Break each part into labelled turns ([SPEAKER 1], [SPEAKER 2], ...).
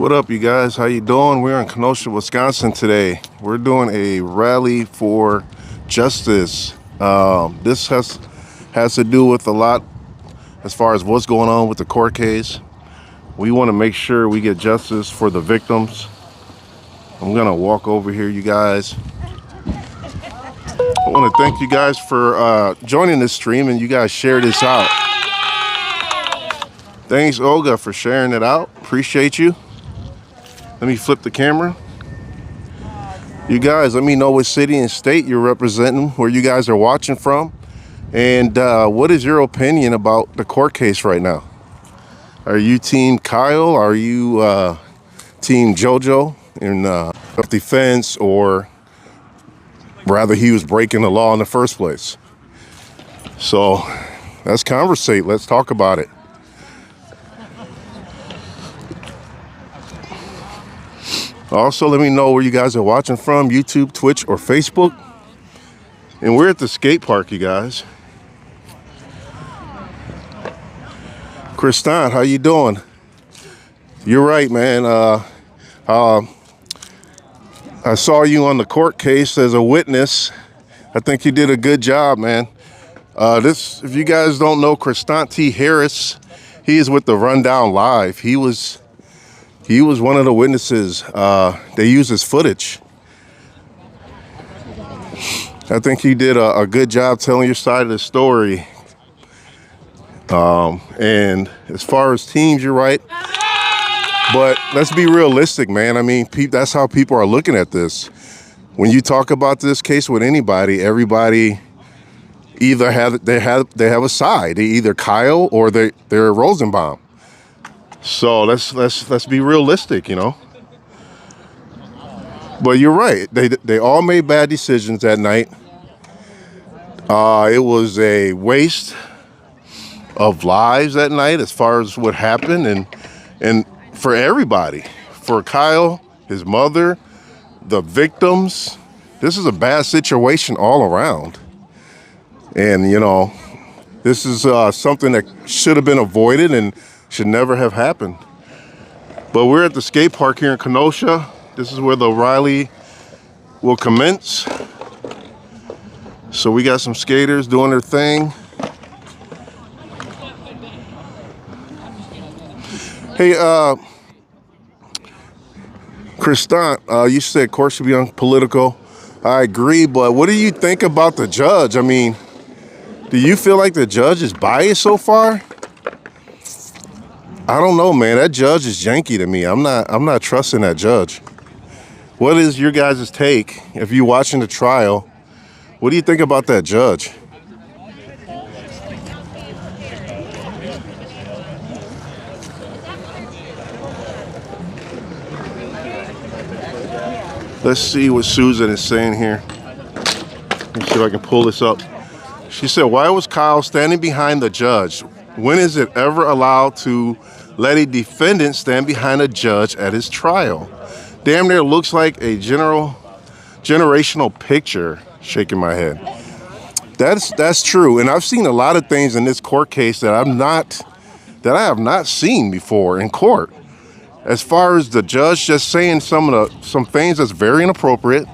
[SPEAKER 1] What up, you guys? How you doing? We're in Kenosha, Wisconsin today. We're doing a rally for justice. This has to do with a lot as far as what's going on with the court case. We want to make sure we get justice for the victims. I'm gonna walk over here, you guys. I want to thank you guys for joining this stream, and you guys share this out. Thanks, Olga, for sharing it out. Appreciate you. Let me flip the camera. You guys, let me know what city and state you're representing, where you guys are watching from, and what is your opinion about the court case right now? Are you team Kyle? Are you team JoJo in defense, or rather he was breaking the law in the first place? So let's conversate. Let's talk about it. Also, let me know where you guys are watching from, YouTube, Twitch, or Facebook. And we're at the skate park, you guys. Kristan, how you doing? You're right, man. I saw you on the court case as a witness. I think you did a good job, man. If you guys don't know Kristan T. Harris, he is with the Rundown Live. He was one of the witnesses. They used his footage. I think you did a good job telling your side of the story. And as far as teams, you're right. But let's be realistic, man. I mean, that's how people are looking at this. When you talk about this case with anybody, everybody either have a side. They either Kyle or they're Rosenbaum. So let's be realistic, you know. But you're right. They all made bad decisions that night. It was a waste of lives that night as far as what happened, and for everybody, for Kyle, his mother, the victims. This is a bad situation all around. And you know, this is something that should have been avoided and should never have happened. But we're at the skate park here in Kenosha. This is where the rally will commence. So we got some skaters doing their thing. Hey, Kristan, you said court should be unpolitical. I agree, but what do you think about the judge? I mean, do you feel like the judge is biased so far? I don't know, man. That judge is janky to me. I'm not trusting that judge. What is your guys' take if you're watching the trial? What do you think about that judge? Let's see what Susan is saying here. Let me see if I can pull this up. She said, why was Kyle standing behind the judge? When is it ever allowed to let a defendant stand behind a judge at his trial? Damn near looks like a generational picture. Shaking my head. That's true. And I've seen a lot of things in this court case that I have not seen before in court. As far as the judge just saying some things that's very inappropriate.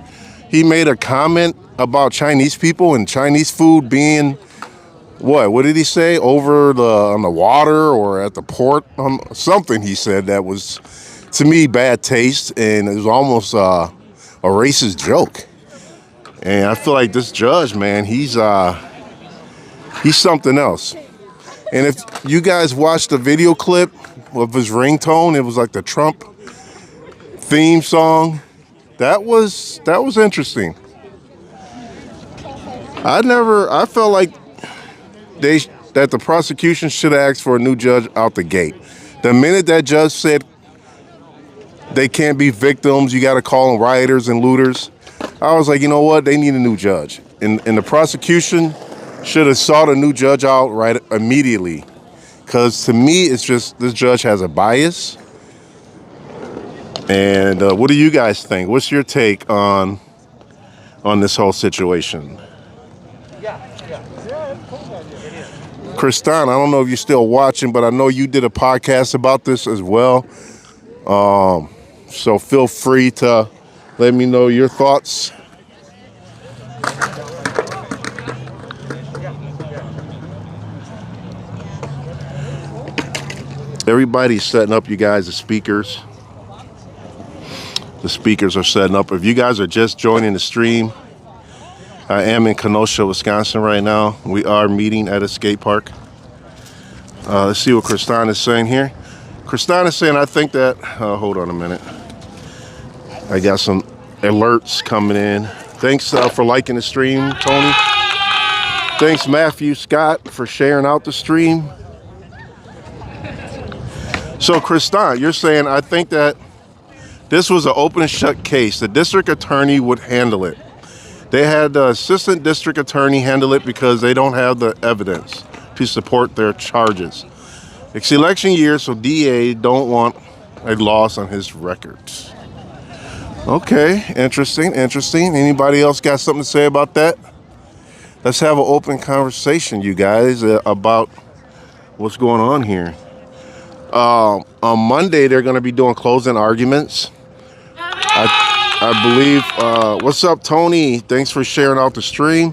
[SPEAKER 1] He made a comment about Chinese people and Chinese food being, what did he say? On the water or at the port? Something he said that was, to me, bad taste, and it was almost a racist joke. And I feel like this judge, man, he's something else. And if you guys watched the video clip of his ringtone, it was like the Trump theme song. That was interesting. I felt like that the prosecution should have asked for a new judge out the gate. The minute that judge said they can't be victims, you got to call them rioters and looters, I was like, you know what? They need a new judge. And the prosecution should have sought a new judge out right immediately. Because to me, it's just this judge has a bias. And what do you guys think? What's your take on this whole situation? Kristan, I don't know if you're still watching, but I know you did a podcast about this as well. So feel free to let me know your thoughts. Everybody's setting up, you guys, the speakers. The speakers are setting up. If you guys are just joining the stream, I am in Kenosha, Wisconsin right now. We are meeting at a skate park. Let's see what Kristan is saying here. Kristan is saying, I think that, hold on a minute. I got some alerts coming in. Thanks for liking the stream, Tony. Thanks, Matthew Scott, for sharing out the stream. So, Kristan, you're saying, I think that this was an open and shut case. The district attorney would handle it. They had the assistant district attorney handle it because they don't have the evidence to support their charges. It's election year, so DA don't want a loss on his records. Okay, interesting. Anybody else got something to say about that? Let's have an open conversation, you guys, about what's going on here. On Monday, they're going to be doing closing arguments. I believe, what's up, Tony? Thanks for sharing out the stream.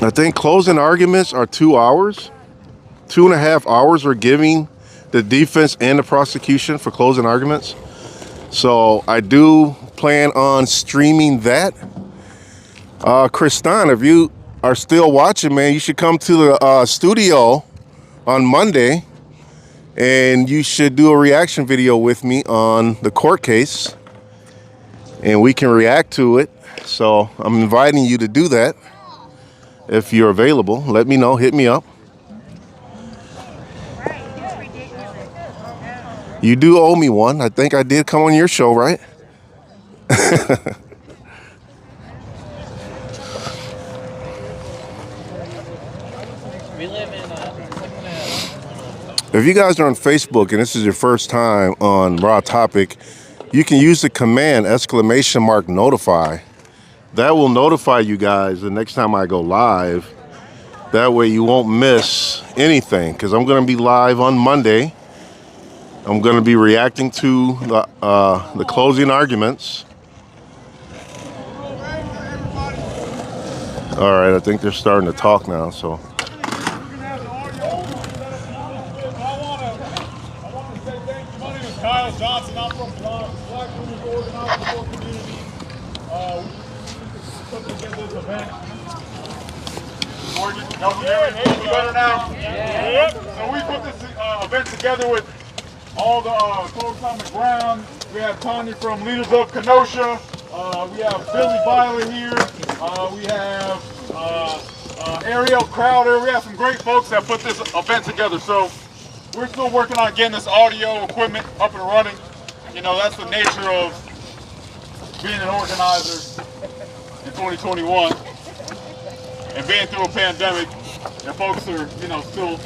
[SPEAKER 1] I think closing arguments are 2 hours. 2.5 hours we're giving the defense and the prosecution for closing arguments. So I do plan on streaming that. Kristan, if you are still watching, man, you should come to the studio on Monday, and you should do a reaction video with me on the court case, and we can react to it. So I'm inviting you to do that. If you're available, let me know, hit me up. You do owe me one. I think I did come on your show, right? If you guys are on Facebook and this is your first time on Raw Topic, you can use the command !notify. That will notify you guys the next time I go live. That way you won't miss anything, because I'm going to be live on Monday. I'm going to be reacting to the closing arguments. All right, I think they're starting to talk now, so.
[SPEAKER 2] Kyle Johnson, I'm from Black Women's Organized Support Community. We put together this event. Better now? Yeah. So we put this event together with all the folks on the ground. We have Tanya from Leaders of Kenosha. We have Billy Byler here. We have Ariel Crowder. We have some great folks that put this event together. So we're still working on getting this audio equipment up and running. You know, that's the nature of being an organizer in 2021 and being through a pandemic, and folks are, you know, still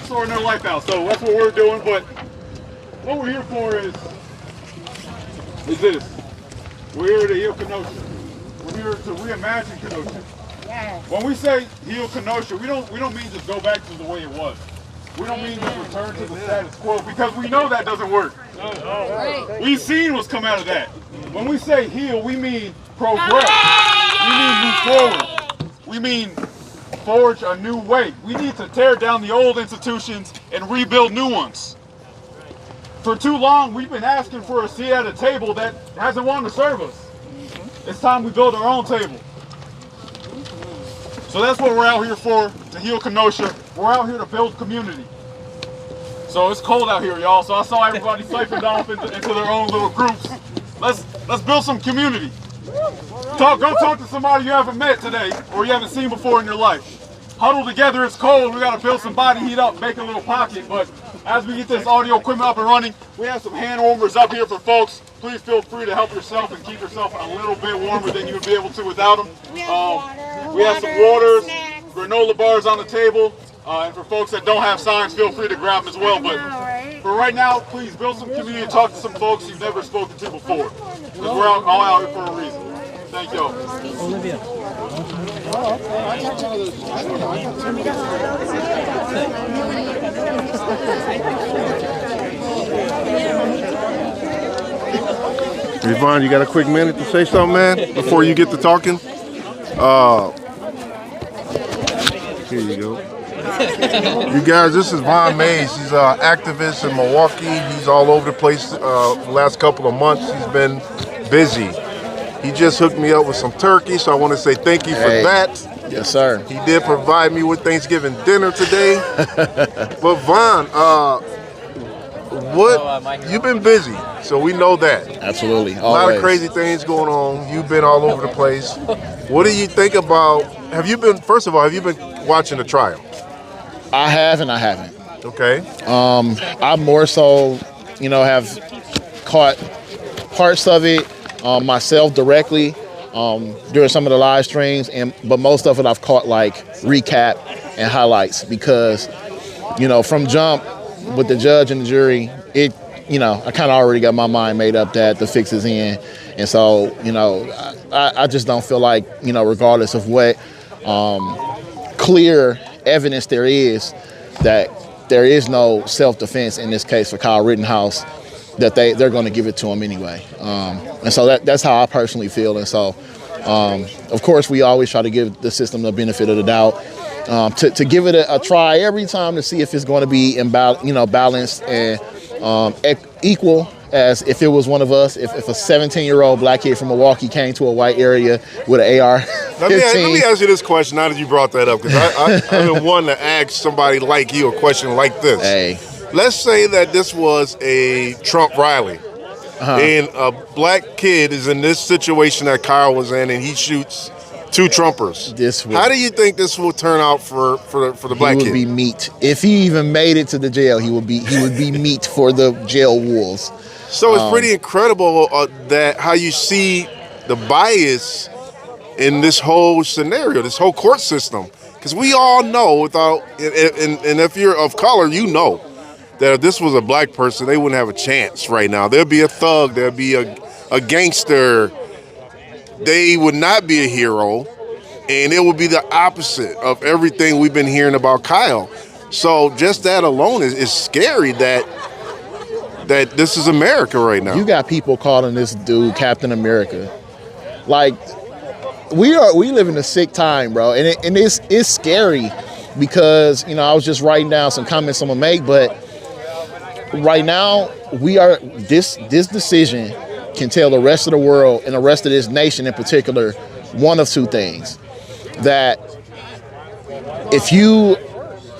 [SPEAKER 2] sorting their life out. So that's what we're doing. But what we're here for is this. We're here to heal Kenosha. We're here to reimagine Kenosha. Yes. When we say heal Kenosha, we don't mean just go back to the way it was. We don't mean just return to the status quo, because we know that doesn't work. We've seen what's come out of that. When we say heal, we mean progress. We mean move forward. We mean forge a new way. We need to tear down the old institutions and rebuild new ones. For too long, we've been asking for a seat at a table that hasn't wanted to serve us. It's time we build our own table. So that's what we're out here for, to heal Kenosha. We're out here to build community. So it's cold out here, y'all. So I saw everybody siphoned off into their own little groups. Let's build some community. Go talk to somebody you haven't met today or you haven't seen before in your life. Huddle together, it's cold. We gotta build some body heat up, make a little pocket. But as we get this audio equipment up and running, we have some hand warmers up here for folks. Please feel free to help yourself and keep yourself a little bit warmer than you would be able to without them. We have some waters, granola bars on the table. And for folks that don't have signs, feel free to grab them as well. But for right now, please build some community and talk to some folks you've never spoken to before. Because we're all out here for a reason. Thank y'all. Olivia.
[SPEAKER 1] Vaughn, you got a quick minute to say something, man, before you get to talking? Here you go. You guys, this is Von Mays. He's an activist in Milwaukee. He's all over the place the last couple of months. He's been busy. He just hooked me up with some turkey, so I want to say thank you for that.
[SPEAKER 3] Yes, sir.
[SPEAKER 1] He did provide me with Thanksgiving dinner today. But Von, you've been busy, so we know that.
[SPEAKER 3] Absolutely.
[SPEAKER 1] A lot of crazy things going on. You've been all over the place. What do you think about, first of all, have you been watching the trial?
[SPEAKER 3] I have and I haven't.
[SPEAKER 1] Okay.
[SPEAKER 3] I more so, have caught parts of it myself directly during some of the live streams, but most of it I've caught like recap and highlights because, from jump with the judge and the jury, I kind of already got my mind made up that the fix is in. And so, I just don't feel like, regardless of what clear evidence there is, that there is no self-defense in this case for Kyle Rittenhouse, that they're going to give it to him anyway. And so that's how I personally feel. And so, of course, we always try to give the system the benefit of the doubt, to give it a try every time to see if it's going to be balanced and equal as if it was one of us. If a 17-year-old black kid from Milwaukee came to a white area with an AR.
[SPEAKER 1] Let me ask you this question now that you brought that up, because I've been wanting to ask somebody like you a question like this.
[SPEAKER 3] Hey.
[SPEAKER 1] Let's say that this was a Trump rally, and a black kid is in this situation that Kyle was in, and he shoots two Trumpers. How do you think this will turn out for the black kid?
[SPEAKER 3] He would be meat. If he even made it to the jail, he would be meat for the jail wolves.
[SPEAKER 1] So it's pretty incredible that how you see the bias in this whole scenario, this whole court system. Because we all know, and if you're of color, you know that if this was a black person, they wouldn't have a chance right now. There'd be a thug, there'd be a gangster. They would not be a hero, and it would be the opposite of everything we've been hearing about Kyle. So just that alone is scary that this is America right now.
[SPEAKER 3] You got people calling this dude Captain America. Like, we live in a sick time, bro, and it's scary because I was just writing down some comments I'm gonna make, but right now this decision can tell the rest of the world and the rest of this nation in particular one of two things: that if you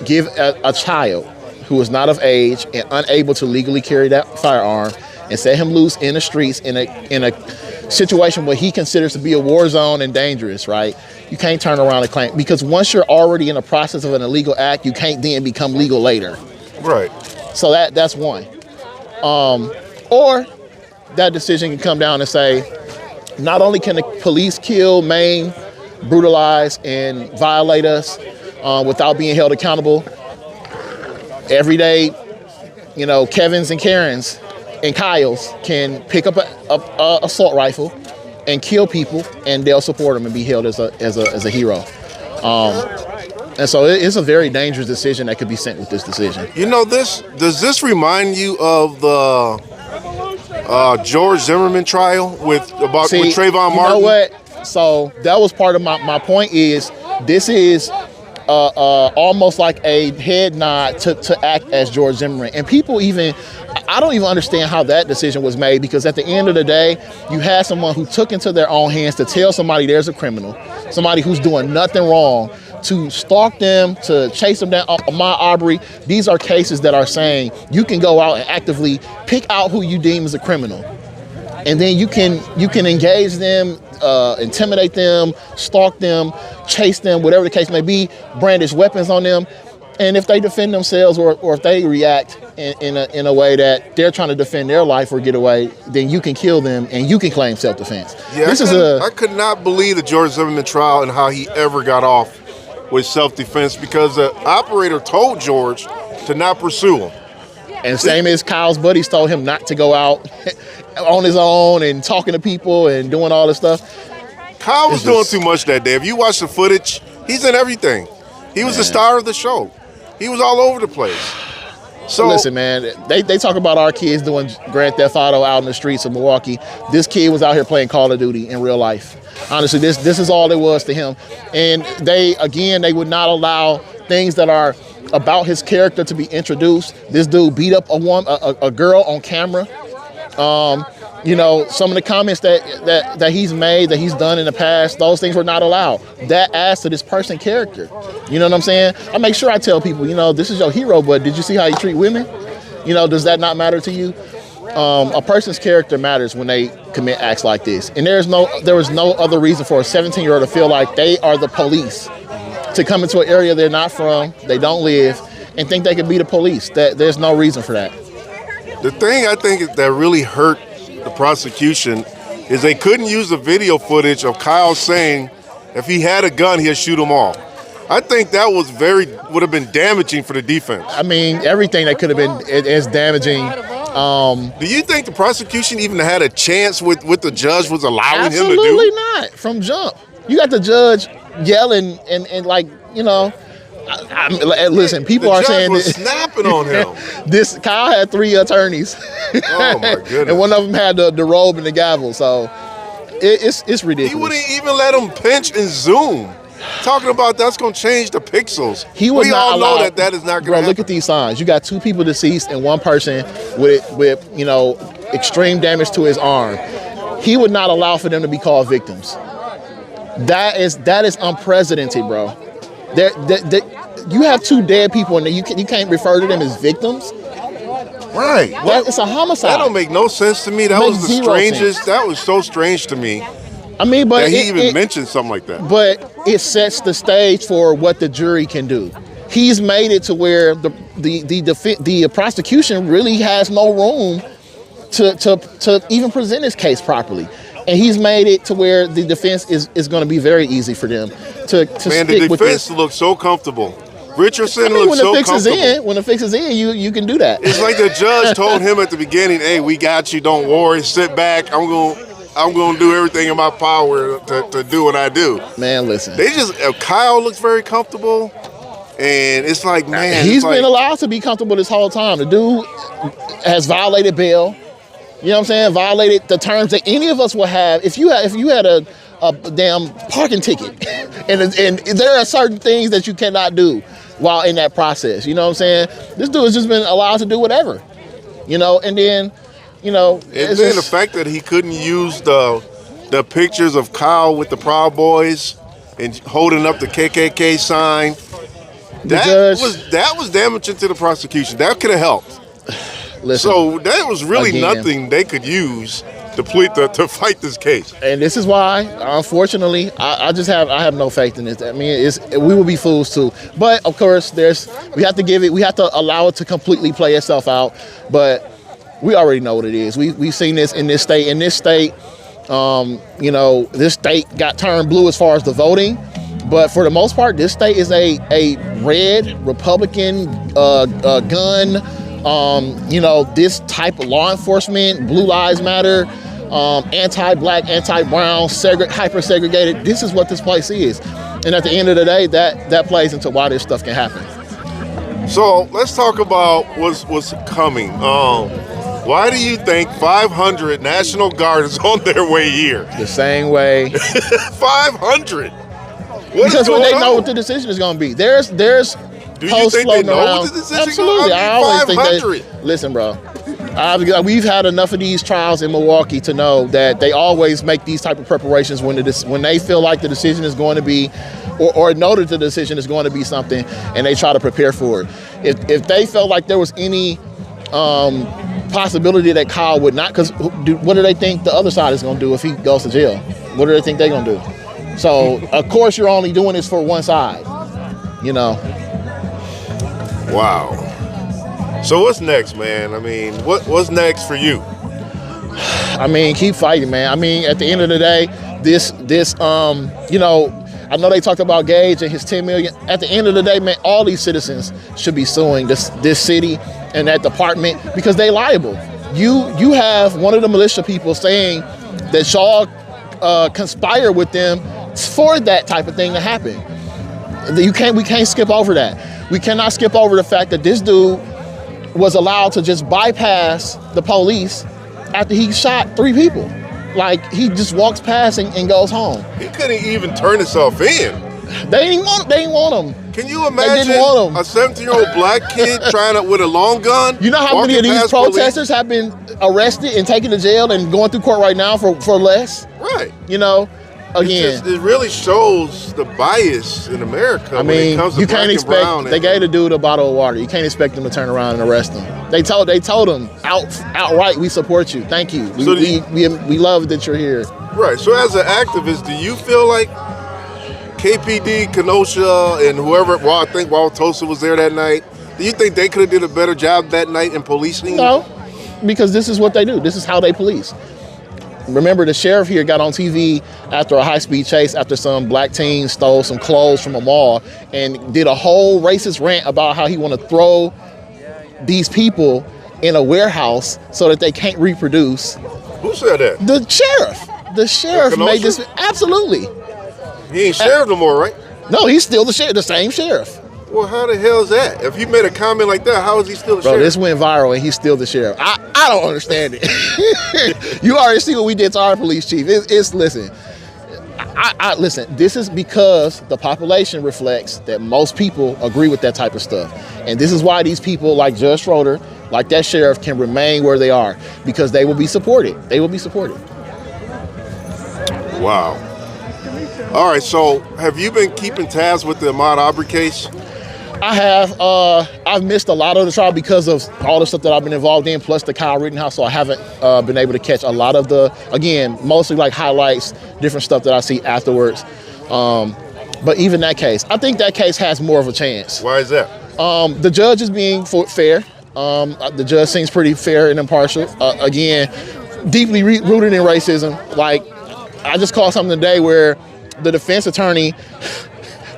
[SPEAKER 3] give a child who is not of age and unable to legally carry that firearm and set him loose in the streets in a situation where he considers to be a war zone and dangerous, right? You can't turn around and claim, because once you're already in the process of an illegal act, you can't then become legal later.
[SPEAKER 1] Right.
[SPEAKER 3] So that's one. Or that decision can come down and say, not only can the police kill, maim, brutalize, and violate us without being held accountable, everyday, Kevins and Karens and Kyles can pick up a assault rifle and kill people, and they'll support them and be held as a hero. And so it's a very dangerous decision that could be sent with this decision.
[SPEAKER 1] Does this remind you of the George Zimmerman trial with Trayvon Martin?
[SPEAKER 3] You know what? So that was part of my point. Is this is almost like a head nod to act as George Zimmerman, and people I don't even understand how that decision was made, because at the end of the day, you had someone who took into their own hands to tell somebody there's a criminal, somebody who's doing nothing wrong, to stalk them, to chase them down. My Aubrey, these are cases that are saying you can go out and actively pick out who you deem as a criminal, and then you can engage them, intimidate them, stalk them, chase them, whatever the case may be, brandish weapons on them. And if they defend themselves, or if they react in a way that they're trying to defend their life or get away, then you can kill them and you can claim self-defense.
[SPEAKER 1] Yeah, I could not believe the George Zimmerman trial and how he ever got off with self-defense, because the operator told George to not pursue him.
[SPEAKER 3] And same as Kyle's buddies told him not to go out on his own and talking to people and doing all this stuff.
[SPEAKER 1] Kyle was doing too much that day. If you watch the footage, he's in everything. He was the star of the show. He was all over the place. So
[SPEAKER 3] listen, man, they talk about our kids doing Grand Theft Auto out in the streets of Milwaukee. This kid was out here playing Call of Duty in real life. Honestly, this is all it was to him. And they would not allow things that are about his character to be introduced. This dude beat up a girl on camera. You know, some of the comments that he's made, that he's done in the past, those things were not allowed. That adds to this person's character. You know what I'm saying? I make sure I tell people, you know, this is your hero, but did you see how you treat women? You know, does that not matter to you? A person's character matters when they commit acts like this. And there was no other reason for a 17-year-old to feel like they are the police, to come into an area they're not from, they don't live, and think they can be the police. There's no reason for that.
[SPEAKER 1] the thing I think that really hurt the prosecution is they couldn't use the video footage of Kyle saying if he had a gun, he'd shoot them all. I think that would have been damaging for the defense.
[SPEAKER 3] I mean, everything that could have been is damaging.
[SPEAKER 1] Do you think the prosecution even had a chance with what the judge was allowing him to do?
[SPEAKER 3] Absolutely not. From jump, you got the judge yelling and like, you know. Listen, people are saying
[SPEAKER 1] was snapping on him.
[SPEAKER 3] This Kyle had 3 attorneys.
[SPEAKER 1] Oh my goodness!
[SPEAKER 3] And one of them had the robe and the gavel. So it's ridiculous.
[SPEAKER 1] He wouldn't even let him pinch and zoom. Talking about that's going to change the pixels.
[SPEAKER 3] He was
[SPEAKER 1] we
[SPEAKER 3] not
[SPEAKER 1] all
[SPEAKER 3] allowed,
[SPEAKER 1] know that is not going to happen.
[SPEAKER 3] Look at these signs. You got 2 people deceased and 1 person with you know, extreme damage to his arm. He would not allow for them to be called victims. That is unprecedented, bro. You have 2 dead people and you can't refer to them as victims.
[SPEAKER 1] Right.
[SPEAKER 3] It's a homicide.
[SPEAKER 1] That don't make no sense to me. That was the strangest. That was so strange to me.
[SPEAKER 3] I mean, but
[SPEAKER 1] that he even mentioned something like that.
[SPEAKER 3] But it sets the stage for what the jury can do. He's made it to where the prosecution really has no room to even present his case properly. And he's made it to where the defense is going to be very easy for them to
[SPEAKER 1] Man,
[SPEAKER 3] stick with this.
[SPEAKER 1] the defense looks so comfortable. Richardson
[SPEAKER 3] when
[SPEAKER 1] looks
[SPEAKER 3] the
[SPEAKER 1] so
[SPEAKER 3] fix
[SPEAKER 1] comfortable.
[SPEAKER 3] is in, when the fix is in, you can do that.
[SPEAKER 1] It's like the judge told him at the beginning, "Hey, we got you. Don't worry. Sit back. I'm gonna do everything in my power to do what I do."
[SPEAKER 3] Man, listen.
[SPEAKER 1] Kyle looks very comfortable, and it's like, man,
[SPEAKER 3] he's been allowed to be comfortable this whole time. The dude has violated bail. You know what I'm saying? Violated the terms that any of us would have if you had a damn parking ticket, and there are certain things that you cannot do while in that process. You know what I'm saying? This dude has just been allowed to do whatever. You know, and then, you know,
[SPEAKER 1] and then the fact that he couldn't use the pictures of Kyle with the Proud Boys and holding up the KKK sign. That was damaging to the prosecution. That could have helped.
[SPEAKER 3] Listen,
[SPEAKER 1] so that was really nothing they could use to fight this case.
[SPEAKER 3] And this is why, unfortunately, I have no faith in this. I mean, we will be fools too. But of course, we have to allow it to completely play itself out. But we already know what it is. We've seen this in this state. In this state, you know, this state got turned blue as far as the voting. But for the most part, this state is a red Republican gun. You know, this type of law enforcement, Blue Lives Matter, anti-black, anti-brown, hyper-segregated. This is what this place is. And at the end of the day, that plays into why this stuff can happen.
[SPEAKER 1] So let's talk about what's coming. Why do you think 500 National Guard is on their way here?
[SPEAKER 3] The same way.
[SPEAKER 1] 500?
[SPEAKER 3] Because when they know what the decision is going to be. There's
[SPEAKER 1] do you think they know what the decision is going to be?
[SPEAKER 3] Absolutely. I always
[SPEAKER 1] 500.
[SPEAKER 3] think listen, bro. We've had enough of these trials in Milwaukee to know that they always make these type of preparations when they feel like the decision is going to be, or know that the decision is going to be something, and they try to prepare for it. If they felt like there was any possibility that Kyle would not, because what do they think the other side is going to do if he goes to jail? What do they think they're going to do? So, of course, you're only doing this for one side, you know.
[SPEAKER 1] Wow. So what's next, man? I mean, what's next for you?
[SPEAKER 3] I mean, keep fighting, man. I mean, at the end of the day, this you know, I know they talked about Gage and his 10 million. At the end of the day, man, all these citizens should be suing this city and that department because they liable. You have one of the militia people saying that y'all conspire with them for that type of thing to happen. We can't skip over that. We cannot skip over the fact that this dude was allowed to just bypass the police after he shot 3 people. Like, he just walks past and goes home.
[SPEAKER 1] He couldn't even turn himself in.
[SPEAKER 3] They didn't want him.
[SPEAKER 1] Can you imagine
[SPEAKER 3] didn't want him.
[SPEAKER 1] a 17-year-old black kid trying to with a long gun?
[SPEAKER 3] You know how many of these protesters have been arrested and taken to jail and going through court right now for less?
[SPEAKER 1] Right.
[SPEAKER 3] You know, again.
[SPEAKER 1] It really shows the bias in America.
[SPEAKER 3] I
[SPEAKER 1] when
[SPEAKER 3] mean,
[SPEAKER 1] it comes to
[SPEAKER 3] you
[SPEAKER 1] black
[SPEAKER 3] can't
[SPEAKER 1] and brown.
[SPEAKER 3] expect. They gave the dude a bottle of water. You can't expect them to turn around and arrest him. They told him outright, we support you. Thank you. We love that you're here.
[SPEAKER 1] Right. So as an activist, do you feel like KPD, Kenosha, and whoever, well, I think Wauwatosa was there that night, do you think they could have did a better job that night in policing?
[SPEAKER 3] No, because this is what they do. This is how they police. Remember, the sheriff here got on TV after a high-speed chase after some black teen stole some clothes from a mall and did a whole racist rant about how he want to throw these people in a warehouse so that they can't reproduce.
[SPEAKER 1] Who said that?
[SPEAKER 3] The sheriff. The sheriff made this. Absolutely.
[SPEAKER 1] He ain't sheriff no more, right?
[SPEAKER 3] No, he's still the sheriff, the same sheriff.
[SPEAKER 1] Well, how the hell is that? If he made a comment like that, how is he still the sheriff?
[SPEAKER 3] Bro, this went viral and he's still the sheriff. I don't understand it. You already see what we did to our police chief. Listen, listen, this is because the population reflects that most people agree with that type of stuff. And this is why these people like Judge Schroeder, like that sheriff, can remain where they are, because they will be supported. They will be supported.
[SPEAKER 1] Wow. All right, so have you been keeping tabs with the Ahmaud Arbery case?
[SPEAKER 3] I have. I've missed a lot of the trial because of all the stuff that I've been involved in, plus the Kyle Rittenhouse, so I haven't been able to catch a lot of the, again, mostly like highlights, different stuff that I see afterwards. But even that case, I think that case has more of a chance.
[SPEAKER 1] Why is that?
[SPEAKER 3] The judge is being fair. The judge seems pretty fair and impartial. Again, deeply rooted in racism. Like, I just called something today where the defense attorney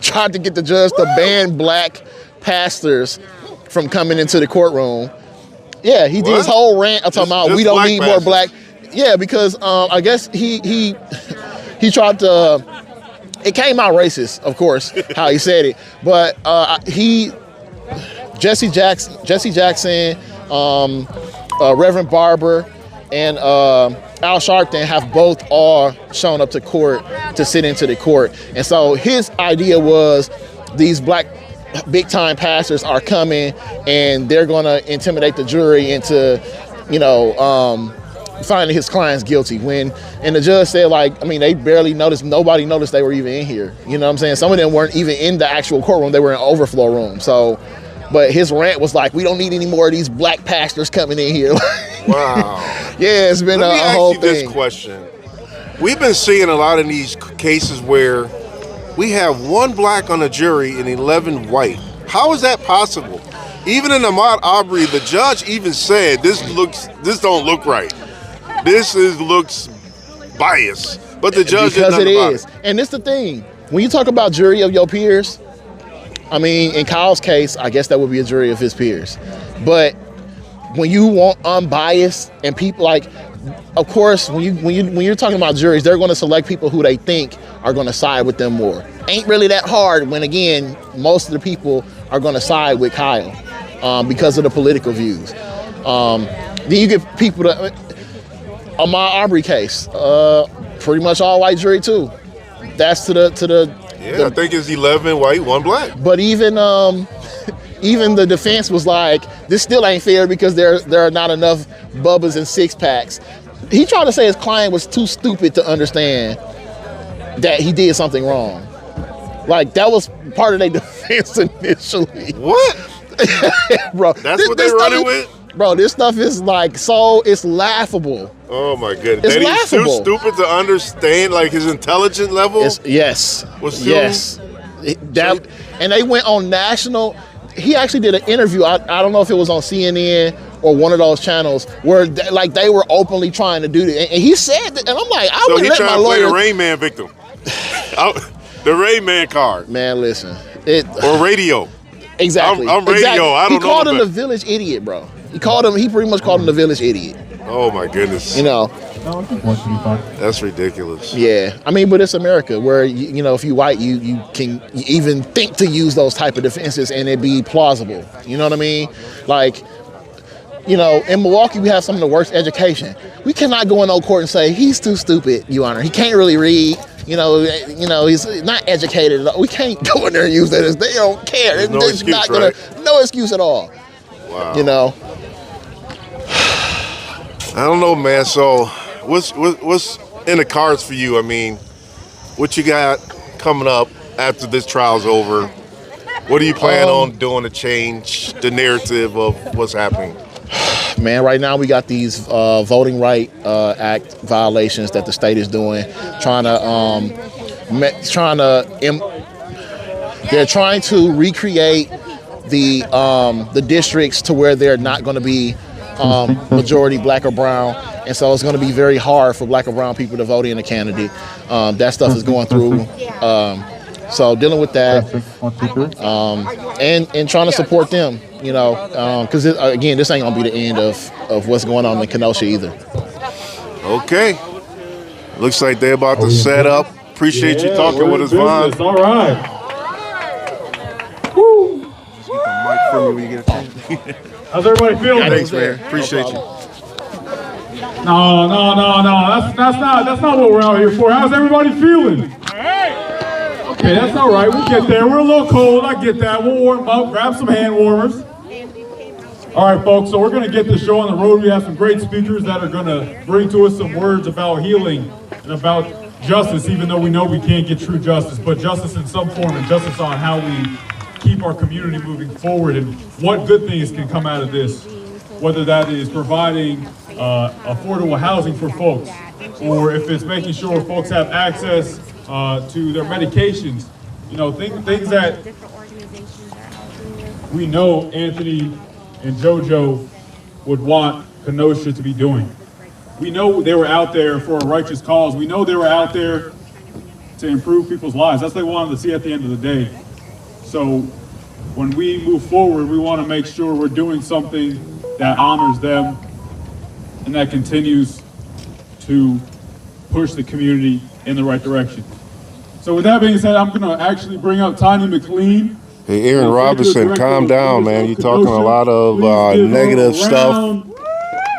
[SPEAKER 3] tried to get the judge to ban black pastors from coming into the courtroom. Yeah, he did his whole rant talking about we don't need more black. Yeah, because I guess he tried to. It came out racist, of course, how he said it, but Jesse Jackson, Reverend Barber, and Al Sharpton have both all shown up to court to sit into the court. And so his idea was these black big-time pastors are coming and they're going to intimidate the jury into, finding his clients guilty. And the judge said, like, I mean, they barely noticed, nobody noticed they were even in here. You know what I'm saying? Some of them weren't even in the actual courtroom, they were in an overflow room. So, but his rant was like, we don't need any more of these black pastors coming in here.
[SPEAKER 1] Wow.
[SPEAKER 3] Yeah, it's been a whole thing.
[SPEAKER 1] Let me ask you this question. We've been seeing a lot of these cases where we have 1 black on a jury and 11 white. How is that possible? Even in Ahmaud Arbery, the judge even said, this don't look right. Looks biased. But the judge
[SPEAKER 3] because it is. And it's the thing. When you talk about jury of your peers, I mean, in Kyle's case, I guess that would be a jury of his peers. But when you want unbiased and people like, of course, when you're talking about juries, they're going to select people who they think are going to side with them more. Ain't really that hard when, again, most of the people are going to side with Kyle because of the political views. Then you get people that, Ahmaud Arbery case, pretty much all white jury too. That's to the.
[SPEAKER 1] Yeah, I think it's 11 white, 1 black.
[SPEAKER 3] But even the defense was like, this still ain't fair because there are not enough bubbas and 6-packs. He tried to say his client was too stupid to understand that he did something wrong. Like, that was part of their defense initially.
[SPEAKER 1] What?
[SPEAKER 3] Bro,
[SPEAKER 1] that's what they're running with?
[SPEAKER 3] Bro, this stuff is like, it's laughable.
[SPEAKER 1] Oh my goodness.
[SPEAKER 3] It's laughable.
[SPEAKER 1] He's too stupid to understand, like, his intelligence level?
[SPEAKER 3] Yes.
[SPEAKER 1] Was
[SPEAKER 3] and they went on national. He actually did an interview. I don't know if it was on CNN or one of those channels where they were openly trying to do this. And he said that, and I'm like, I wouldn't let my lawyer. So he trying to
[SPEAKER 1] play the Rain Man victim. The Rain Man card.
[SPEAKER 3] Man, listen.
[SPEAKER 1] Or radio.
[SPEAKER 3] Exactly.
[SPEAKER 1] I'm radio.
[SPEAKER 3] Exactly.
[SPEAKER 1] I don't know.
[SPEAKER 3] He called him the village idiot, bro. He pretty much called him the village idiot.
[SPEAKER 1] Oh my goodness. That's ridiculous.
[SPEAKER 3] Yeah. I mean, but it's America where, if you white, you can even think to use those type of defenses and it be plausible. You know what I mean? Like, You know, in Milwaukee, we have some of the worst education. We cannot go in no court and say, he's too stupid, Your Honor. He can't really read. You know, he's not educated. We can't go in there and use that as they don't care.
[SPEAKER 1] There's no excuse,
[SPEAKER 3] not gonna,
[SPEAKER 1] right?
[SPEAKER 3] No excuse at all.
[SPEAKER 1] Wow.
[SPEAKER 3] You know.
[SPEAKER 1] I don't know, man. So what's in the cards for you? I mean, what you got coming up after this trial's over? What do you plan on doing to change the narrative of what's happening?
[SPEAKER 3] Man, right now we got these Voting Right Act violations that the state is doing, they're trying to recreate the districts to where they're not going to be majority black or brown, and so it's going to be very hard for black or brown people to vote in a candidate. That stuff is going through. So dealing with that, and trying to support them, you know, because again, this ain't gonna be the end of what's going on in Kenosha either.
[SPEAKER 1] Okay, looks like they're about to set up. Appreciate you talking with us, Vaughn.
[SPEAKER 2] All right.
[SPEAKER 1] Woo. Just get the mic from you when you get a chance.
[SPEAKER 2] How's everybody feeling?
[SPEAKER 1] Thanks, man. Appreciate you.
[SPEAKER 2] No. That's not what we're out here for. How's everybody feeling? Okay, that's all right. We'll get there. We're a little cold. I get that. We'll warm up. Grab some hand warmers. All right, folks. So we're going to get the show on the road. We have some great speakers that are going to bring to us some words about healing and about justice, even though we know we can't get true justice, but justice in some form and justice on how we keep our community moving forward and what good things can come out of this, whether that is providing affordable housing for folks, or if it's making sure folks have access to their medications, you know, things that we know Anthony and JoJo would want Kenosha to be doing. We know they were out there for a righteous cause. We know they were out there to improve people's lives. That's what they wanted to see at the end of the day. So when we move forward, we want to make sure we're doing something that honors them and that continues to push the community in the right direction. So with that being said, I'm going to actually bring up Tiny McLean.
[SPEAKER 1] Hey, Aaron Robinson, calm down, man. You're talking a lot of negative stuff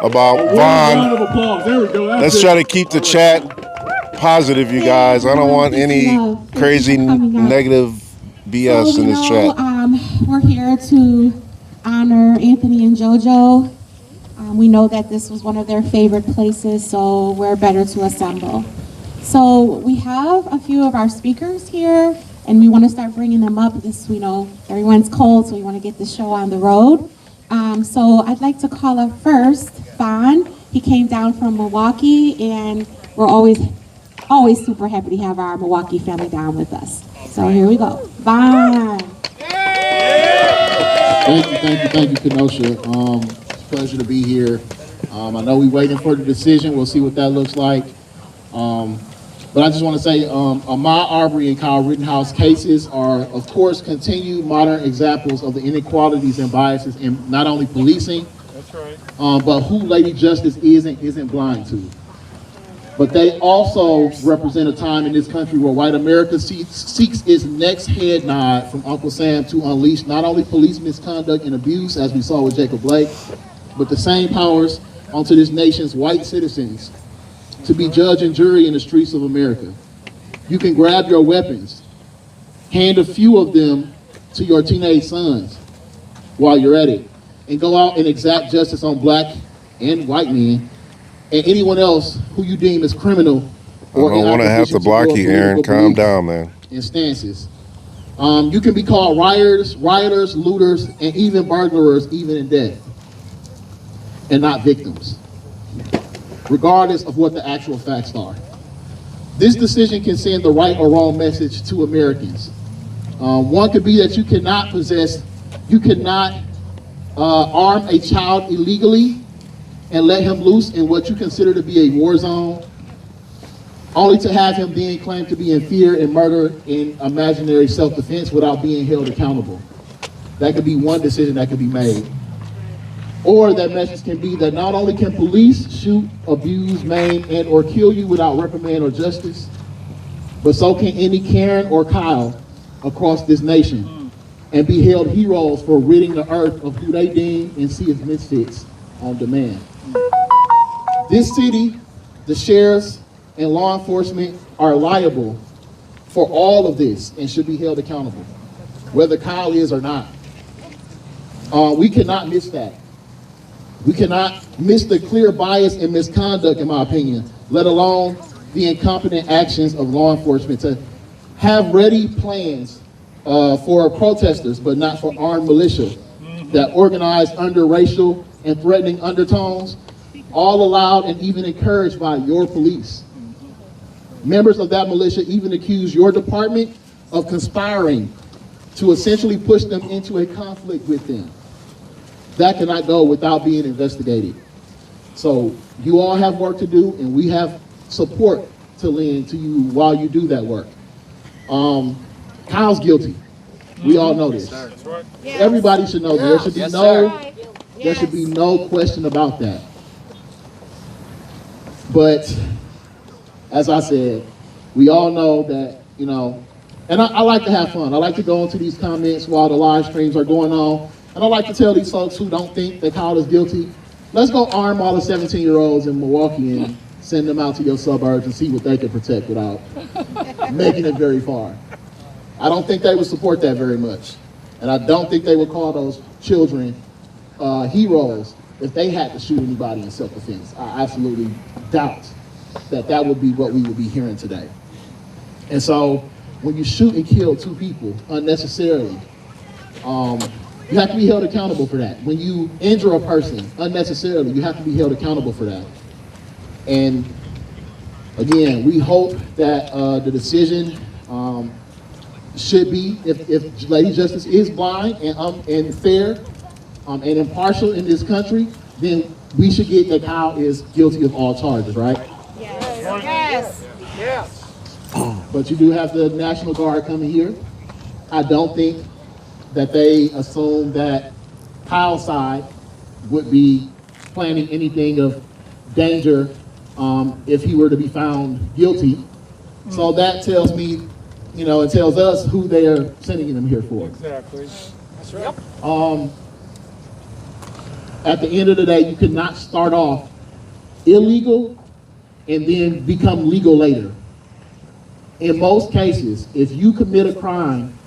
[SPEAKER 1] about Vaughn.
[SPEAKER 2] There we go.
[SPEAKER 1] Let's try to keep the chat positive, you guys. I don't want any crazy negative BS in this chat.
[SPEAKER 4] We're here to honor Anthony and JoJo. We know that this was one of their favorite places, so we're better to assemble. So we have a few of our speakers here, and we want to start bringing them up because we know everyone's cold, so we want to get the show on the road. So I'd like to call up first Vaughn. He came down from Milwaukee, and we're always super happy to have our Milwaukee family down with us. So here we go. Vaughn.
[SPEAKER 3] Thank you, Kenosha. It's a pleasure to be here. I know we're waiting for the decision. We'll see what that looks like. But I just want to say, Ahmaud Arbery and Kyle Rittenhouse cases are, of course, continued modern examples of the inequalities and biases in not only policing,
[SPEAKER 2] That's right.
[SPEAKER 3] but who Lady Justice is and isn't blind to. But they also represent a time in this country where white America seeks its next head nod from Uncle Sam to unleash not only police misconduct and abuse, as we saw with Jacob Blake, but the same powers onto this nation's white citizens to be judge and jury in the streets of America. You can grab your weapons, hand a few of them to your teenage sons while you're at it, and go out and exact justice on black and white men and anyone else who you deem as criminal. Or
[SPEAKER 1] I don't want to have to block you, Aaron. Calm down, man.
[SPEAKER 3] Instances. You can be called rioters, looters, and even burglars, even in death, and not victims, regardless of what the actual facts are. This decision can send the right or wrong message to Americans. One could be that you cannot arm a child illegally and let him loose in what you consider to be a war zone, only to have him then claimed to be in fear and murder in imaginary self-defense without being held accountable. That could be one decision that could be made. Or that message can be that not only can police shoot, abuse, maim, and or kill you without reprimand or justice, but so can any Karen or Kyle across this nation and be held heroes for ridding the earth of who they deem and see as misfits on demand. This city, the sheriffs, and law enforcement are liable for all of this and should be held accountable, whether Kyle is or not. We cannot miss that. We cannot miss the clear bias and misconduct, in my opinion, let alone the incompetent actions of law enforcement to have ready plans for protesters, but not for armed militia that organize under racial and threatening undertones, all allowed and even encouraged by your police. Members of that militia even accuse your department of conspiring to essentially push them into a conflict with them. That cannot go without being investigated. So you all have work to do, and we have support to lend to you while you do that work. Kyle's guilty. We all know this. Everybody should know that. There should be no question about that. But as I said, we all know that, you know, and I like to have fun. I like to go into these comments while the live streams are going on. And I like to tell these folks who don't think that Kyle is guilty, let's go arm all the 17-year-olds in Milwaukee and send them out to your suburbs and see what they can protect without making it very far. I don't think they would support that very much. And I don't think they would call those children heroes if they had to shoot anybody in self-defense. I absolutely doubt that that would be what we would be hearing today. And so when you shoot and kill 2 people unnecessarily, you have to be held accountable for that. When you injure a person unnecessarily, you have to be held accountable for that. And again, we hope that the decision should be, if Lady Justice is blind and fair and impartial in this country, then we should get that Kyle is guilty of all charges, right?
[SPEAKER 5] Yes. Yes.
[SPEAKER 3] But you do have the National Guard coming here. I don't think that they assume that Kyle's side would be planning anything of danger if he were to be found guilty. So that tells me, you know, it tells us who they are sending him here for.
[SPEAKER 5] Exactly. That's right.
[SPEAKER 3] At the end of the day, you could not start off illegal and then become legal later. In most cases, if you commit a crime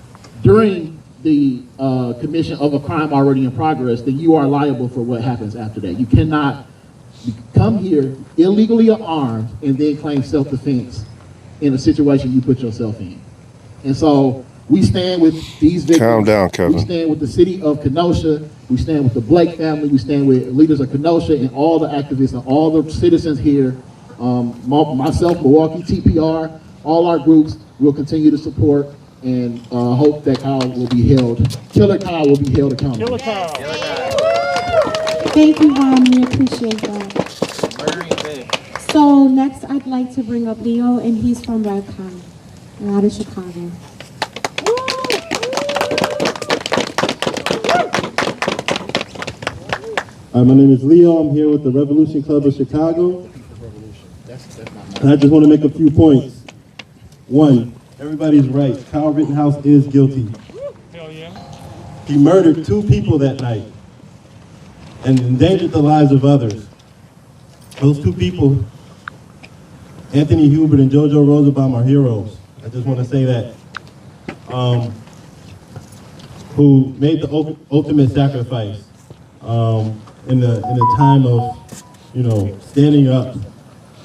[SPEAKER 3] during the commission of a crime already in progress, then you are liable for what happens after that. You cannot come here illegally armed and then claim self-defense in a situation you put yourself in. And so we stand with these victims.
[SPEAKER 1] Calm down, Kevin.
[SPEAKER 3] We stand with the city of Kenosha. We stand with the Blake family. We stand with Leaders of Kenosha and all the activists and all the citizens here. Myself, Milwaukee, TPR, all our groups will continue to support and hope that Kyle will be held, Killer Kyle will be held accountable.
[SPEAKER 5] Killer Kyle.
[SPEAKER 4] Thank you, Hamin. We appreciate that. So next, I'd like to bring up Leo, and he's from Red County, out of Chicago.
[SPEAKER 6] Hi, my name is Leo. I'm here with the Revolution Club of Chicago. And I just want to make a few points. One, everybody's right. Kyle Rittenhouse is guilty.
[SPEAKER 5] Hell yeah.
[SPEAKER 6] He murdered 2 people that night and endangered the lives of others. Those 2 people, Anthony Hubert and JoJo Rosenbaum, are heroes. I just want to say that. Who made the ultimate sacrifice in the time of, you know, standing up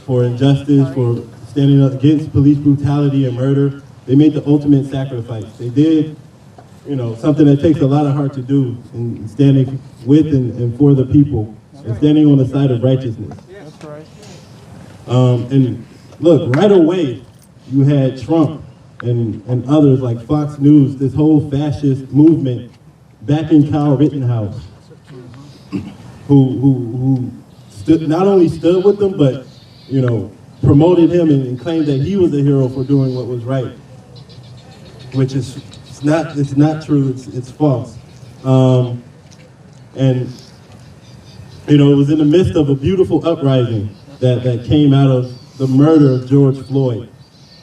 [SPEAKER 6] for injustice, for standing up against police brutality and murder. They made the ultimate sacrifice. They did, you know, something that takes a lot of heart to do, in standing with and for the people, and standing on the side of righteousness.
[SPEAKER 5] That's right.
[SPEAKER 6] And look, right away, you had Trump and others like Fox News, this whole fascist movement backing Kyle Rittenhouse, who not only stood with them, but, you know, promoted him and claimed that he was a hero for doing what was right, which is it's not true. It's false. And you know, it was in the midst of a beautiful uprising that came out of the murder of George Floyd,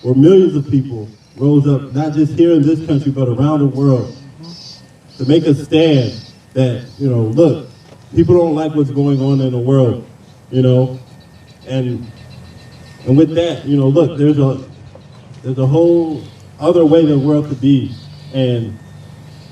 [SPEAKER 6] where millions of people rose up, not just here in this country, but around the world, to make a stand that, you know, look, people don't like what's going on in the world, you know, and with that, you know, look, there's a whole other way the world could be, and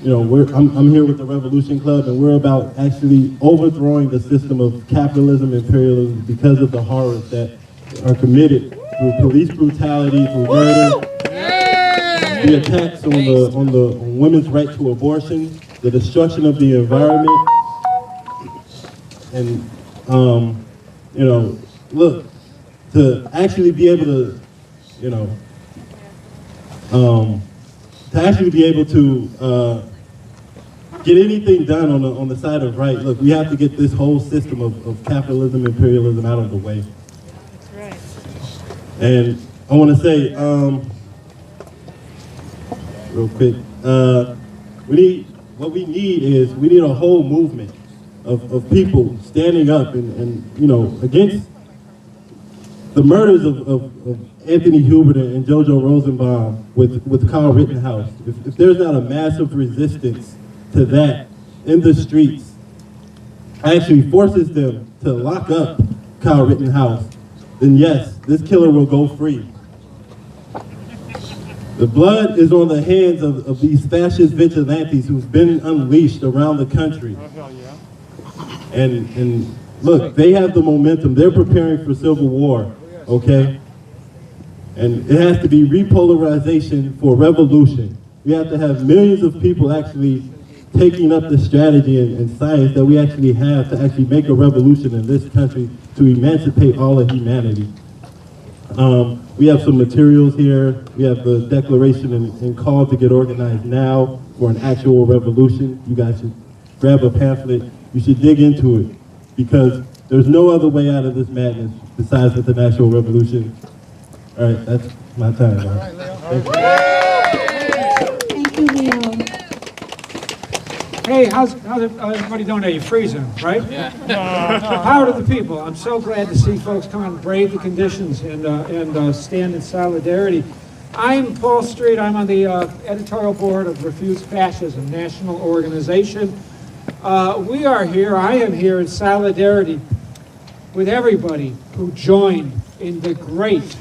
[SPEAKER 6] you know, I'm here with the Revolution Club, and we're about actually overthrowing the system of capitalism, imperialism, because of the horrors that are committed through police brutality, through murder, the attacks on women's right to abortion, the destruction of the environment, and you know, look, to actually be able to, you know, to actually be able to get anything done on the side of right, look, we have to get this whole system of capitalism, imperialism out of the way.
[SPEAKER 5] That's right.
[SPEAKER 6] And I want to say, real quick, what we need a whole movement of people standing up and you know, against the murders of Anthony Hubert and JoJo Rosenbaum with Kyle Rittenhouse. If there's not a massive resistance to that in the streets, actually forces them to lock up Kyle Rittenhouse, then yes, this killer will go free. The blood is on the hands of these fascist vigilantes who've been unleashed around the country.
[SPEAKER 5] Oh, hell yeah.
[SPEAKER 6] And look, they have the momentum. They're preparing for civil war, okay? And it has to be repolarization for revolution. We have to have millions of people actually taking up the strategy and science that we actually have to actually make a revolution in this country to emancipate all of humanity. We have some materials here. We have the declaration and call to get organized now for an actual revolution. You guys should grab a pamphlet. You should dig into it, because there's no other way out of this madness besides with the national revolution. All right, that's my time. Thank you.
[SPEAKER 4] Thank you, Leo.
[SPEAKER 7] Hey, how's everybody doing there? You're freezing, right? Yeah. Power to the people. I'm so glad to see folks come and brave the conditions and stand in solidarity. I'm Paul Street. I'm on the editorial board of Refuse Fascism, national organization. We are here, I am here in solidarity with everybody who joined in the great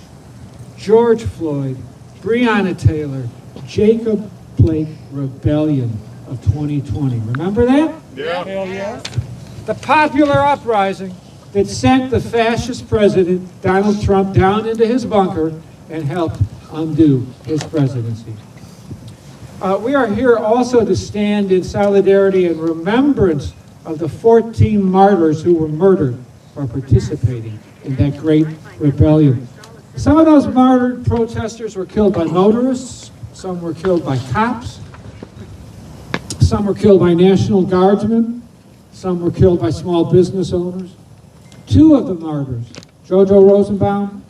[SPEAKER 7] George Floyd, Breonna Taylor, Jacob Blake rebellion of 2020. Remember that?
[SPEAKER 2] Yeah.
[SPEAKER 5] Hell yeah.
[SPEAKER 7] The popular uprising that sent the fascist president, Donald Trump, down into his bunker and helped undo his presidency. We are here also to stand in solidarity and remembrance of the 14 martyrs who were murdered for participating in that great rebellion. Some of those martyred protesters were killed by motorists, some were killed by cops, some were killed by National Guardsmen, some were killed by small business owners. Two of the martyrs, JoJo Rosenbaum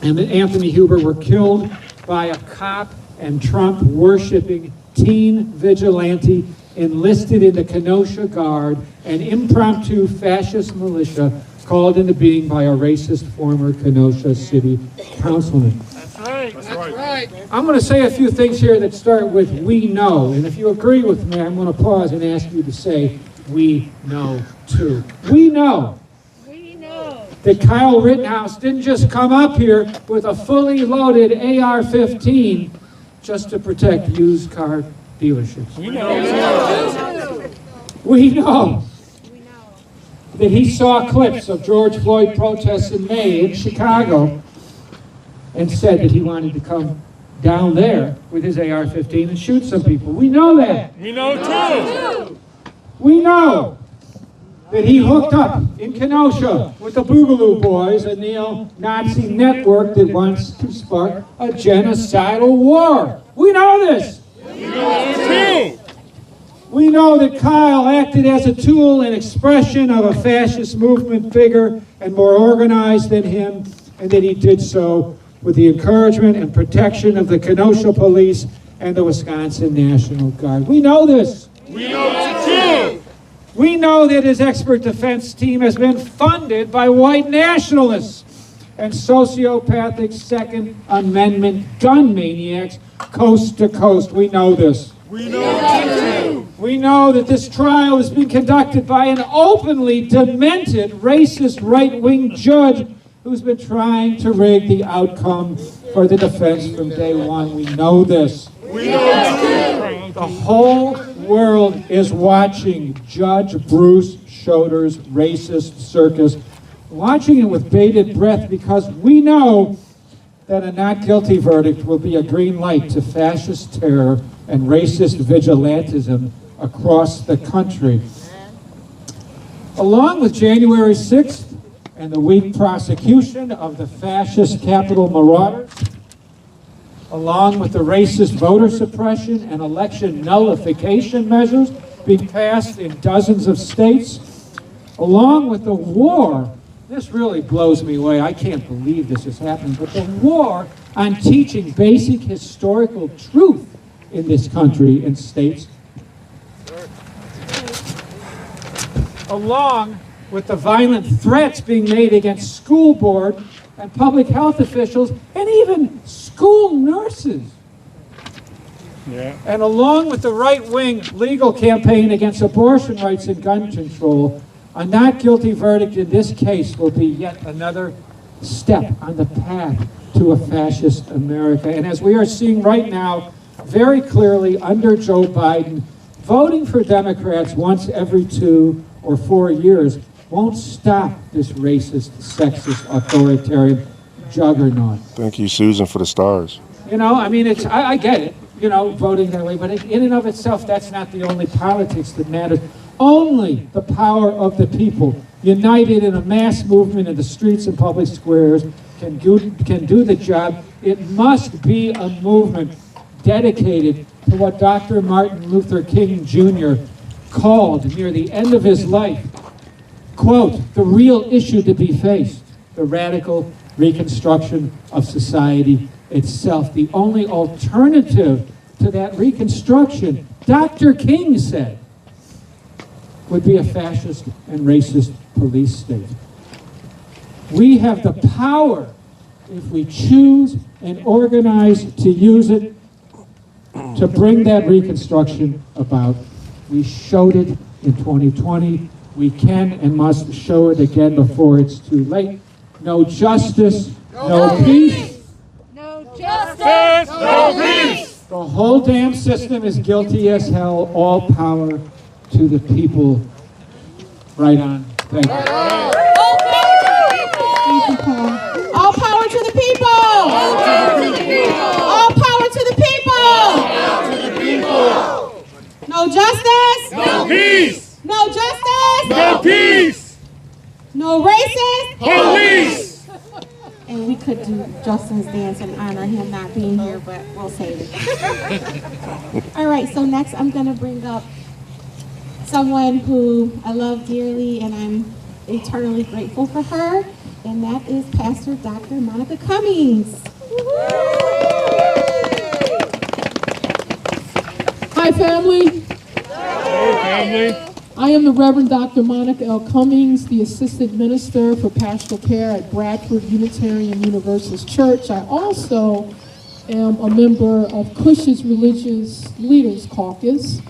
[SPEAKER 7] and Anthony Hubert, were killed by a cop and Trump-worshipping teen vigilante enlisted in the Kenosha Guard, an impromptu fascist militia called into being by a racist former Kenosha City Councilman.
[SPEAKER 5] That's right. That's right.
[SPEAKER 7] I'm going to say a few things here that start with "we know," and if you agree with me, I'm going to pause and ask you to say "we know" too. We know that Kyle Rittenhouse didn't just come up here with a fully loaded AR-15 just to protect used car dealerships.
[SPEAKER 5] We know.
[SPEAKER 7] We know that he saw clips of George Floyd protests in May in Chicago and said that he wanted to come down there with his AR-15 and shoot some people. We know that.
[SPEAKER 5] We know too.
[SPEAKER 7] We know that he hooked up in Kenosha with the Boogaloo Boys, a neo-Nazi network that wants to spark a genocidal war. We know this.
[SPEAKER 5] We know too.
[SPEAKER 7] We know that Kyle acted as a tool and expression of a fascist movement bigger and more organized than him, and that he did so with the encouragement and protection of the Kenosha Police and the Wisconsin National Guard. We know this.
[SPEAKER 5] We know too.
[SPEAKER 7] We know that his expert defense team has been funded by white nationalists and sociopathic Second Amendment gun maniacs coast to coast. We know this.
[SPEAKER 5] We know too.
[SPEAKER 7] We know that this trial is being conducted by an openly demented, racist, right-wing judge who's been trying to rig the outcome for the defense from day one. We know this. The whole world is watching Judge Bruce Schroeder's racist circus, watching it with bated breath, because we know that a not guilty verdict will be a green light to fascist terror and racist vigilantism across the country. Along with January 6th and the weak prosecution of the fascist Capitol marauders, along with the racist voter suppression and election nullification measures being passed in dozens of states, along with the war, this really blows me away, I can't believe this is happening, but the war on teaching basic historical truth in this country and states, along with the violent threats being made against school board and public health officials and even school nurses. And along with the right-wing legal campaign against abortion rights and gun control, a not guilty verdict in this case will be yet another step on the path to a fascist America. And as we are seeing right now, very clearly under Joe Biden, voting for Democrats once every 2 or 4 years won't stop this racist, sexist, authoritarian juggernaut.
[SPEAKER 1] Thank you, Susan, for the stars.
[SPEAKER 7] You know, I mean, I get it, you know, voting that way, but in and of itself, that's not the only politics that matters. Only the power of the people, united in a mass movement in the streets and public squares, can do the job. It must be a movement dedicated to what Dr. Martin Luther King Jr. called near the end of his life, quote, the real issue to be faced, the radical reconstruction of society itself. The only alternative to that reconstruction, Dr. King said, would be a fascist and racist police state. We have the power, if we choose and organize to use it, to bring that reconstruction about. We showed it in 2020. We can and must show it again before it's too late. No justice, no peace.
[SPEAKER 5] No justice, no peace.
[SPEAKER 7] The whole damn system is guilty as hell. All power to the people. Right on. Thank you.
[SPEAKER 4] All power to the people. All power to the people. All power to the people. All power to the people. No justice.
[SPEAKER 5] No peace.
[SPEAKER 4] No justice.
[SPEAKER 5] No peace.
[SPEAKER 4] No racist.
[SPEAKER 5] Police.
[SPEAKER 4] And we could do Justin's dance and honor him not being here, but we'll save it. All right, so next I'm going to bring up someone who I love dearly and I'm eternally grateful for her, and that is Pastor Dr. Monica Cummings.
[SPEAKER 8] Hi, family.
[SPEAKER 5] Hey, family.
[SPEAKER 8] I am the Reverend Dr. Monica L. Cummings, the Assistant Minister for Pastoral Care at Bradford Unitarian Universalist Church. I also am a member of Cush's Religious Leaders Caucus,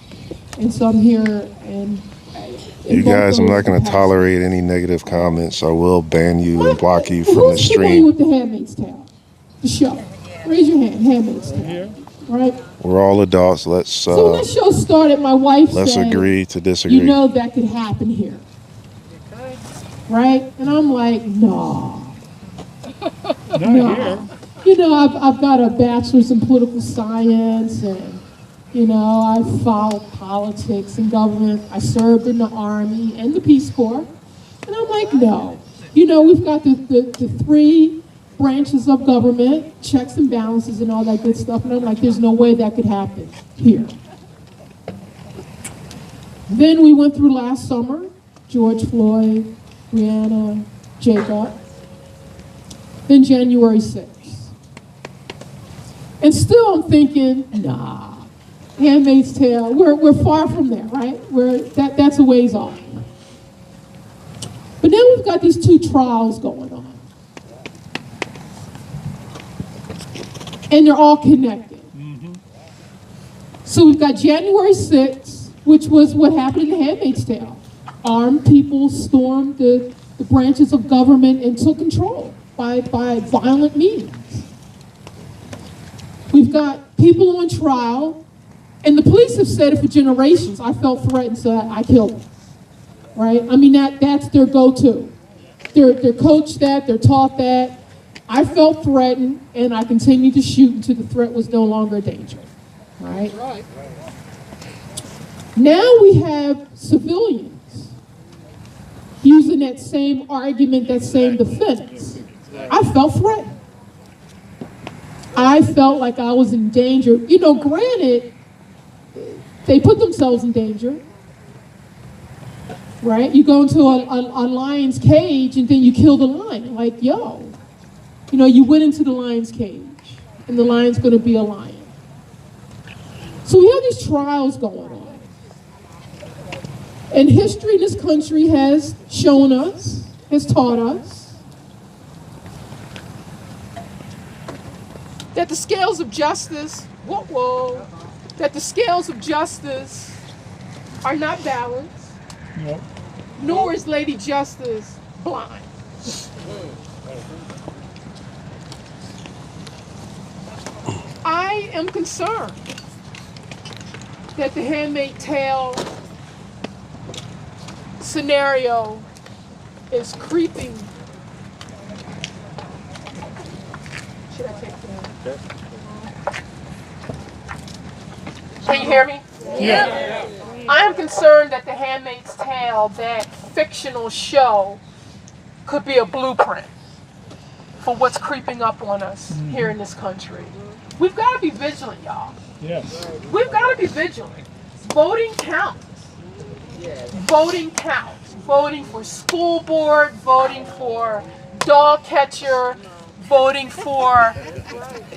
[SPEAKER 8] and so I'm here and
[SPEAKER 1] You guys, I'm not going to tolerate any negative comments. I will ban you and block you from the
[SPEAKER 8] Who's familiar
[SPEAKER 1] stream.
[SPEAKER 8] with the Handmaid's Tale? The show. Raise your hand. Handmaid's Tale. Right?
[SPEAKER 1] We're all adults. Let's
[SPEAKER 8] So when that show started, my wife
[SPEAKER 1] let's
[SPEAKER 8] said,
[SPEAKER 1] agree to disagree.
[SPEAKER 8] you know that could happen here. Right? And I'm like, no. No. You know, I've got a bachelor's in political science, and, you know, I followed politics and government. I served in the Army and the Peace Corps. And I'm like, no. You know, we've got the three branches of government, checks and balances and all that good stuff. And I'm like, there's no way that could happen here. Then we went through last summer, George Floyd, Breonna, Jacob. Then January 6th. And still I'm thinking, nah, Handmaid's Tale, we're far from there, right? That's a ways off. But then we've got these two trials going on. And they're all connected. So we've got January 6th, which was what happened in The Handmaid's Tale. Armed people stormed the branches of government and took control by violent means. We've got people on trial, and the police have said it for generations. I felt threatened, so I killed them. Right? I mean, that's their go-to. They're coached that, they're taught that. I felt threatened, and I continued to shoot until the threat was no longer a danger. Right? Now we have civilians using that same argument, that same defense. I felt threatened. I felt like I was in danger. You know, granted, they put themselves in danger, right? You go into a lion's cage and then you kill the lion. Like, yo, you know, you went into the lion's cage and the lion's going to be a lion. So we have these trials going on. And history in this country has shown us, has taught us, that the scales of justice, that the scales of justice are not balanced, nor is Lady Justice blind. I am concerned that the Handmaid's Tale scenario is creeping. Should I take that? Can you hear me?
[SPEAKER 5] Yeah.
[SPEAKER 8] I am concerned that the Handmaid's Tale, that fictional show, could be a blueprint for what's creeping up on us here in this country. We've got to be vigilant, y'all.
[SPEAKER 5] Yes.
[SPEAKER 8] We've got to be vigilant. Voting counts. Voting counts. Voting for school board, voting for dog catcher, voting for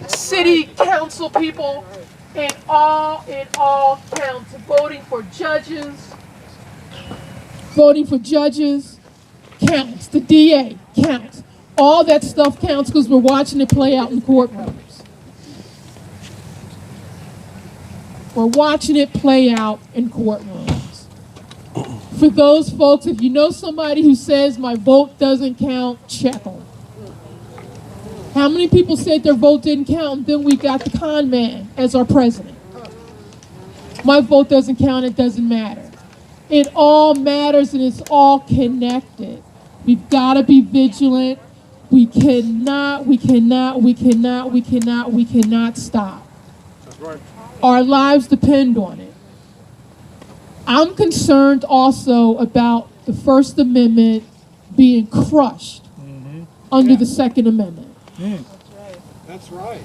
[SPEAKER 8] city council people. It all counts. Voting for judges. Voting for judges counts. The DA counts. All that stuff counts because we're watching it play out in courtrooms. We're watching it play out in courtrooms. For those folks, if you know somebody who says my vote doesn't count, check them. How many people said their vote didn't count, and then we got the con man as our president? My vote doesn't count, it doesn't matter. It all matters and it's all connected. We've got to be vigilant. We cannot stop.
[SPEAKER 2] That's right.
[SPEAKER 8] Our lives depend on it. I'm concerned also about the First Amendment being crushed under the Second Amendment.
[SPEAKER 2] That's right.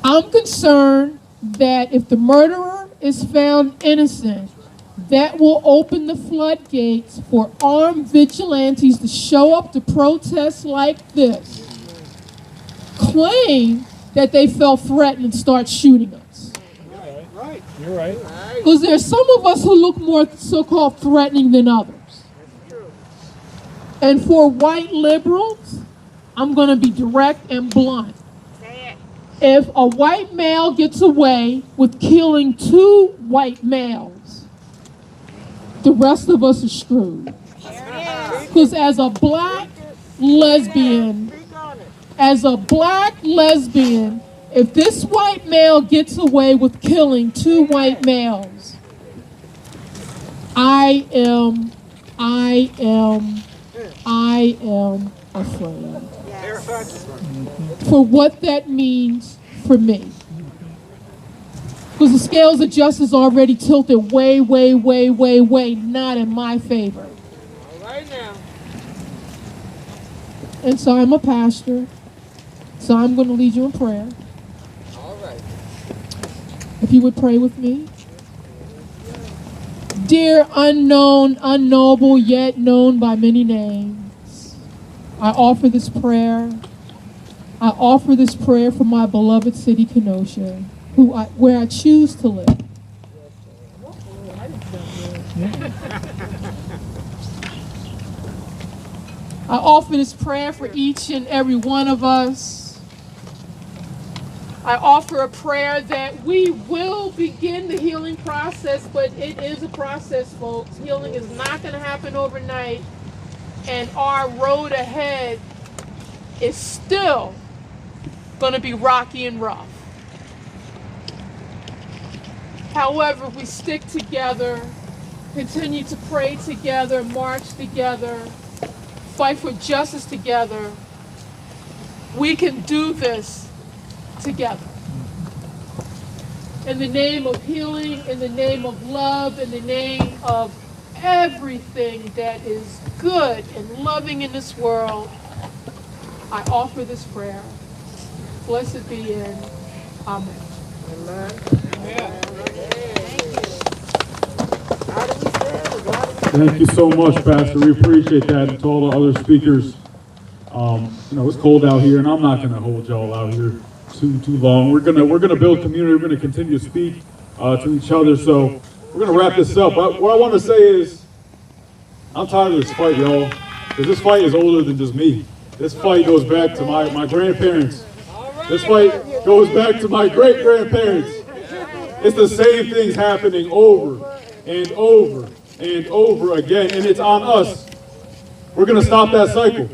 [SPEAKER 8] I'm concerned that if the murderer is found innocent, that will open the floodgates for armed vigilantes to show up to protests like this, claim that they felt threatened and start shooting us.
[SPEAKER 2] Right.
[SPEAKER 5] You're right.
[SPEAKER 8] Because there's some of us who look more so-called threatening than others. And for white liberals, I'm going to be direct and blunt. If a white male gets away with killing 2 white males, the rest of us are screwed. Because as a black lesbian, if this white male gets away with killing 2 white males, I am afraid. For what that means for me. Because the scales of justice already tilted way not in my favor.
[SPEAKER 9] All right now.
[SPEAKER 8] And so I'm a pastor, so I'm going to lead you in prayer.
[SPEAKER 9] All right.
[SPEAKER 8] If you would pray with me. Dear unknown, unknowable, yet known by many names, I offer this prayer. I offer this prayer for my beloved city, Kenosha, where I choose to live. I offer this prayer for each and every one of us. I offer a prayer that we will begin the healing process, but it is a process, folks. Healing is not going to happen overnight, and our road ahead is still going to be rocky and rough. However, we stick together, continue to pray together, march together, fight for justice together, we can do this together. In the name of healing, in the name of love, in the name of everything that is good and loving in this world, I offer this prayer. Blessed be in. Amen.
[SPEAKER 2] Thank you so much, Pastor. We appreciate that, and to all the other speakers. It's cold out here, and I'm not going to hold y'all out here too long. We're gonna build community. We're going to continue to speak to each other. So we're going to wrap this up. But what I want to say is, I'm tired of this fight, y'all, because this fight is older than just me. This fight goes back to my grandparents. This fight goes back to my great-grandparents. It's the same things happening over and over and over again, and it's on us. We're going to stop that cycle.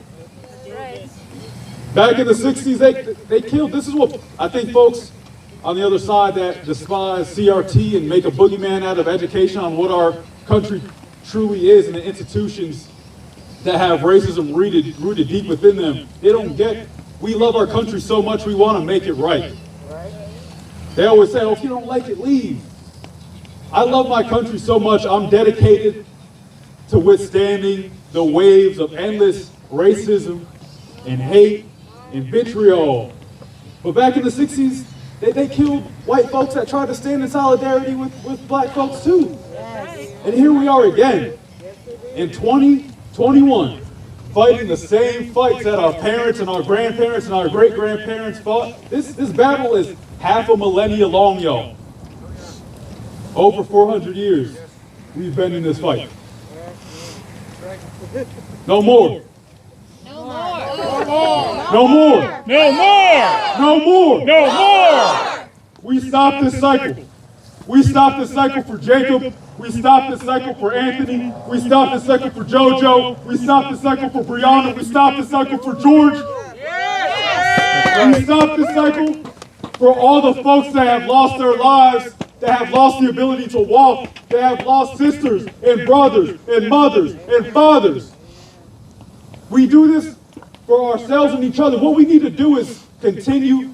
[SPEAKER 2] Back in the 60s, they killed. This is what I think folks on the other side that despise CRT and make a boogeyman out of education on what our country truly is and the institutions that have racism rooted deep within them. They don't get, we love our country so much we want to make it right. They always say, oh, if you don't like it, leave. I love my country so much, I'm dedicated to withstanding the waves of endless racism and hate and vitriol. But back in the 60s, they killed white folks that tried to stand in solidarity with black folks too. And here we are again, in 2021, fighting the same fights that our parents and our grandparents and our great-grandparents fought. This battle is half a millennia long, y'all. Over 400 years, we've been in this fight. No more.
[SPEAKER 5] No more.
[SPEAKER 2] No more.
[SPEAKER 5] No more.
[SPEAKER 2] No more.
[SPEAKER 5] No more.
[SPEAKER 2] We stop this cycle. We stop this cycle for Jacob. We stop this cycle for Anthony. We stop this cycle for JoJo. We stop this cycle for Brianna. We stop this cycle for George. We stop this cycle for all the folks that have lost their lives, that have lost the ability to walk, that have lost sisters and brothers and mothers and fathers. We do this for ourselves and each other. What we need to do is continue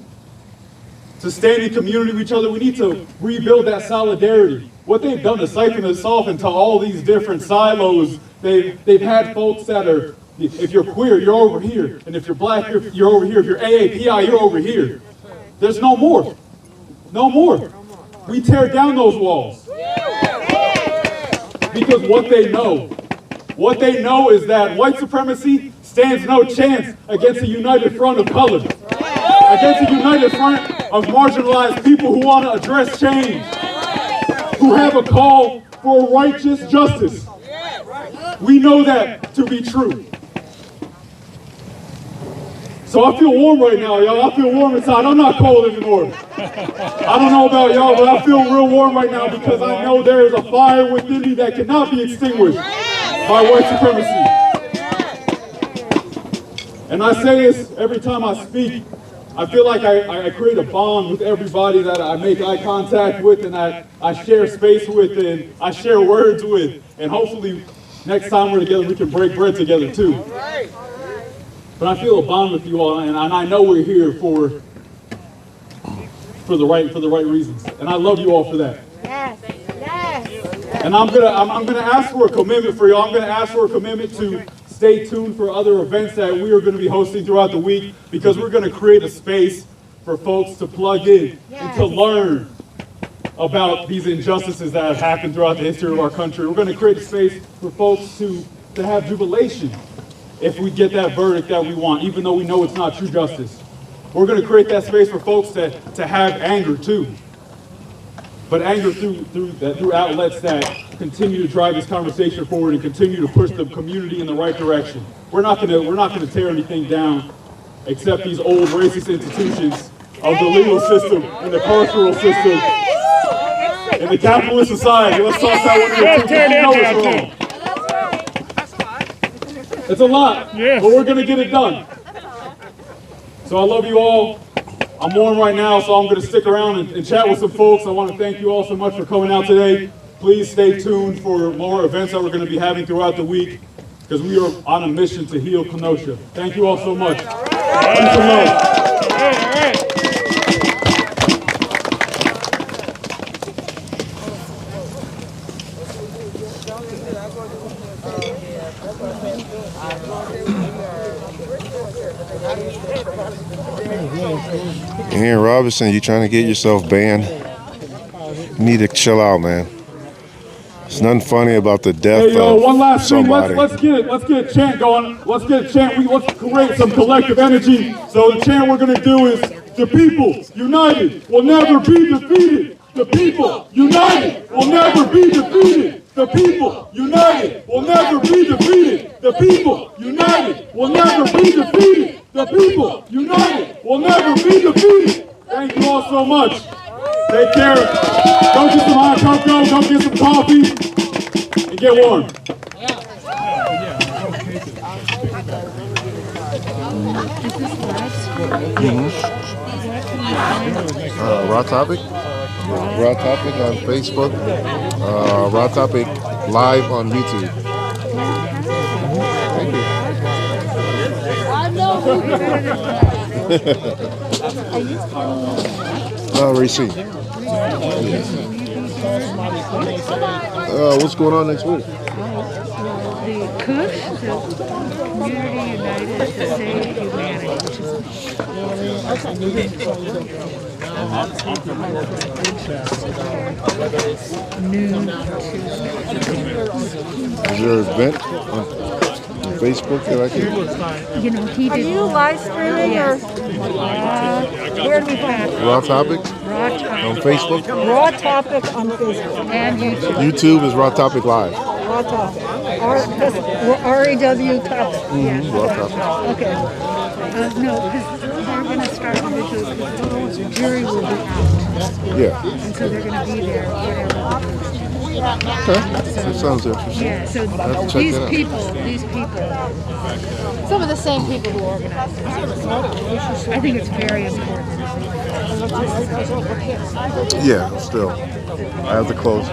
[SPEAKER 2] to stand in community with each other. We need to rebuild that solidarity. What they've done is siphon us off into all these different silos. They've had folks that are, if you're queer, you're over here. And if you're black, you're over here. If you're AAPI, you're over here. There's no more. No more. We tear down those walls. Because what they know is that white supremacy stands no chance against a united front of color. Against a united front of marginalized people who want to address change. Who have a call for righteous justice. We know that to be true. So I feel warm right now, y'all. I feel warm inside. I'm not cold anymore. I don't know about y'all, but I feel real warm right now because I know there is a fire within me that cannot be extinguished by white supremacy. And I say this every time I speak. I feel like I create a bond with everybody that I make eye contact with and I share space with and I share words with. And hopefully next time we're together we can break bread together too. But I feel a bond with you all, and I know we're here for the right reasons, and I love you all for that.
[SPEAKER 9] Yes. Yes.
[SPEAKER 2] And I'm gonna ask for a commitment for y'all. I'm gonna ask for a commitment to stay tuned for other events that we are going to be hosting throughout the week, because we're going to create a space for folks to plug in and to learn about these injustices that have happened throughout the history of our country. We're going to create a space for folks to have jubilation if we get that verdict that we want, even though we know it's not true justice. We're going to create that space for folks to have anger too, but anger through outlets that continue to drive this conversation forward and continue to push the community in the right direction. We're not going to tear anything down except these old racist institutions of the legal system and the carceral system in the capitalist society. Let's toss that one in. It's a lot, but we're going to get it done. So I love you all. I'm warm right now, so I'm going to stick around and chat with some folks. I want to thank you all so much for coming out today. Please stay tuned for more events that we're going to be having throughout the week, because we are on a mission to heal Kenosha. Thank you all so much. Peace and love.
[SPEAKER 1] Aaron Robinson, you trying to get yourself banned? You need to chill out, man. There's nothing funny about the death of
[SPEAKER 2] one last
[SPEAKER 1] somebody.
[SPEAKER 2] thing. Let's get a chant going. Let's get a chant. Let's create some collective energy. So the chant we're gonna do is: the people united will never be defeated. The people united will never be defeated. The people united will never be defeated. The people united will never be defeated. The people united will never be defeated. Thank you all so much. Take care. Go get some hot cocoa, go get some coffee, and get warm.
[SPEAKER 1] Raw Topic? Raw Topic on Facebook. Raw Topic live on YouTube. Thank you. Receipt. What's going on next week?
[SPEAKER 10] The CUSH, the Community United to Save Humanity.
[SPEAKER 1] Is there an event on Facebook that I can?
[SPEAKER 10] You know, he did.
[SPEAKER 9] Are you live streaming or? Where do we find it?
[SPEAKER 1] Raw Topic?
[SPEAKER 10] Raw Topic.
[SPEAKER 1] On Facebook?
[SPEAKER 9] Raw Topic on Facebook.
[SPEAKER 10] And YouTube.
[SPEAKER 1] YouTube is Raw Topic Live.
[SPEAKER 9] Raw Topic. R-E-W Topic.
[SPEAKER 1] Raw Topic.
[SPEAKER 9] Okay.
[SPEAKER 10] No, because they're going to start individuals. The jury will be out.
[SPEAKER 1] Yeah.
[SPEAKER 10] And so they're going to be there, whatever.
[SPEAKER 1] Okay. That sounds interesting.
[SPEAKER 10] Yeah, so
[SPEAKER 1] I have to check
[SPEAKER 10] these
[SPEAKER 1] that out.
[SPEAKER 10] people,
[SPEAKER 9] Some of the same people who organize this.
[SPEAKER 10] I think it's very important.
[SPEAKER 1] Yeah, still. I have to close.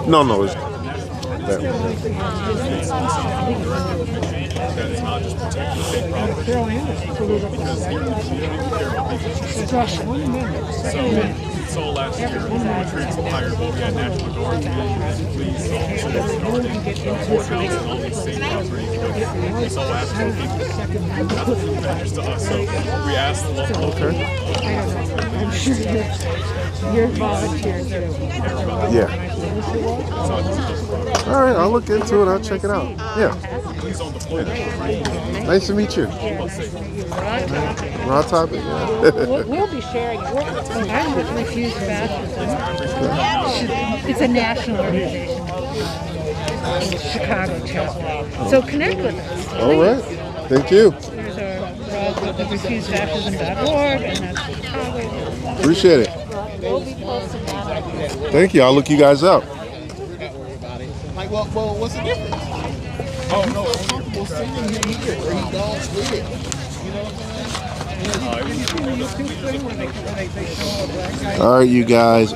[SPEAKER 1] No, it's that one.
[SPEAKER 11] So last year, we transpired, but we had natural guard police, organizing all these same countries. So last year, people managed to us. So we asked the local.
[SPEAKER 10] I'm sure you're volunteer too.
[SPEAKER 1] Yeah. All right, I'll look into it. I'll check it out. Yeah. Nice to meet you. Raw Topic. Yeah.
[SPEAKER 9] We'll be sharing it.
[SPEAKER 10] I'm with Refuse Fascism. It's a national organization in Chicago, chapter. So connect with us.
[SPEAKER 1] All right. Thank you.
[SPEAKER 10] There's our refusefascism.org, and that's Chicago.
[SPEAKER 1] Appreciate it. Thank you. I'll look you guys up.
[SPEAKER 3] Like, well, what's the difference? Oh, no. We'll send him here where he don't with it. You know?
[SPEAKER 1] All right, you guys.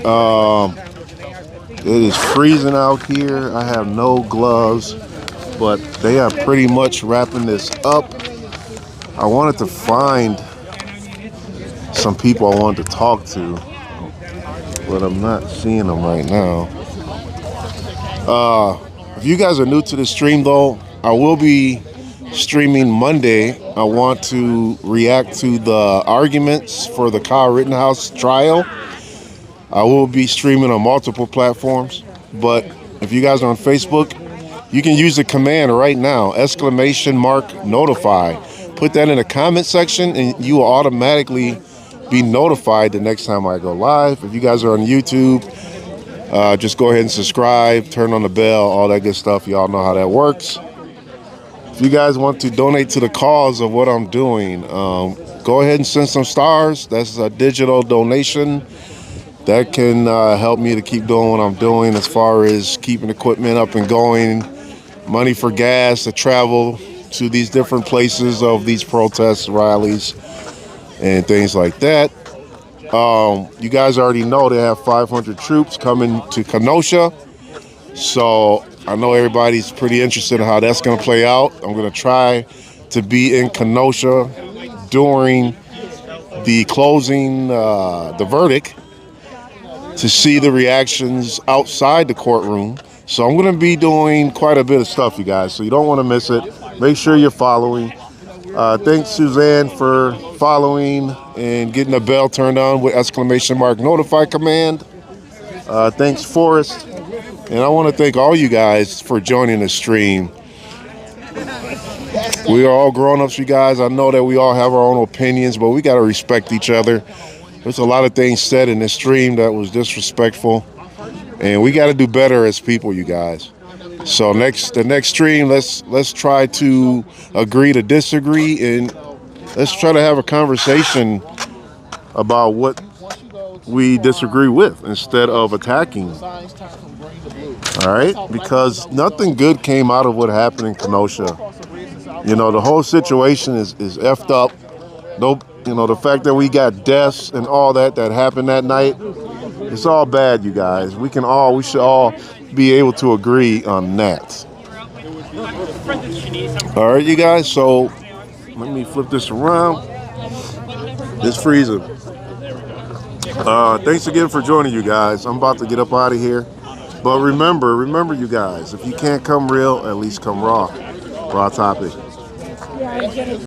[SPEAKER 1] It is freezing out here. I have no gloves, but they are pretty much wrapping this up. I wanted to find some people I wanted to talk to, but I'm not seeing them right now. If you guys are new to the stream, though, I will be streaming Monday. I want to react to the arguments for the Kyle Rittenhouse trial. I will be streaming on multiple platforms, but if you guys are on Facebook, you can use the command right now, !notify. Put that in the comment section and you will automatically be notified the next time I go live. If you guys are on YouTube, just go ahead and subscribe, turn on the bell, all that good stuff. Y'all know how that works. If you guys want to donate to the cause of what I'm doing, go go ahead and send some stars. That's a digital donation. That can help me to keep doing what I'm doing as far as keeping equipment up and going, money for gas to travel to these different places of these protests, rallies, and things like that. You guys already know they have 500 troops coming to Kenosha. So I know everybody's pretty interested in how that's going to play out. I'm going to try to be in Kenosha during the closing, the verdict, to see the reactions outside the courtroom. So I'm going to be doing quite a bit of stuff, you guys, so you don't want to miss it. Make sure you're following. Thanks, Suzanne, for following and getting the bell turned on with ! Notify command. Thanks, Forrest. And I want to thank all you guys for joining the stream. We are all grown-ups, you guys. I know that we all have our own opinions, but we got to respect each other. There's a lot of things said in this stream that was disrespectful, and we got to do better as people, you guys. So the next stream, let's try to agree to disagree, and let's try to have a conversation about what we disagree with instead of attacking. All right, because nothing good came out of what happened in Kenosha. You know, the whole situation is effed up. No, you know, the fact that we got deaths and all that happened that night, it's all bad, you guys. We should all be able to agree on that. All right, you guys, so let me flip this around. It's freezing. Thanks again for joining, you guys. I'm about to get up out of here. But remember, you guys, if you can't come real, at least come raw. Raw topic.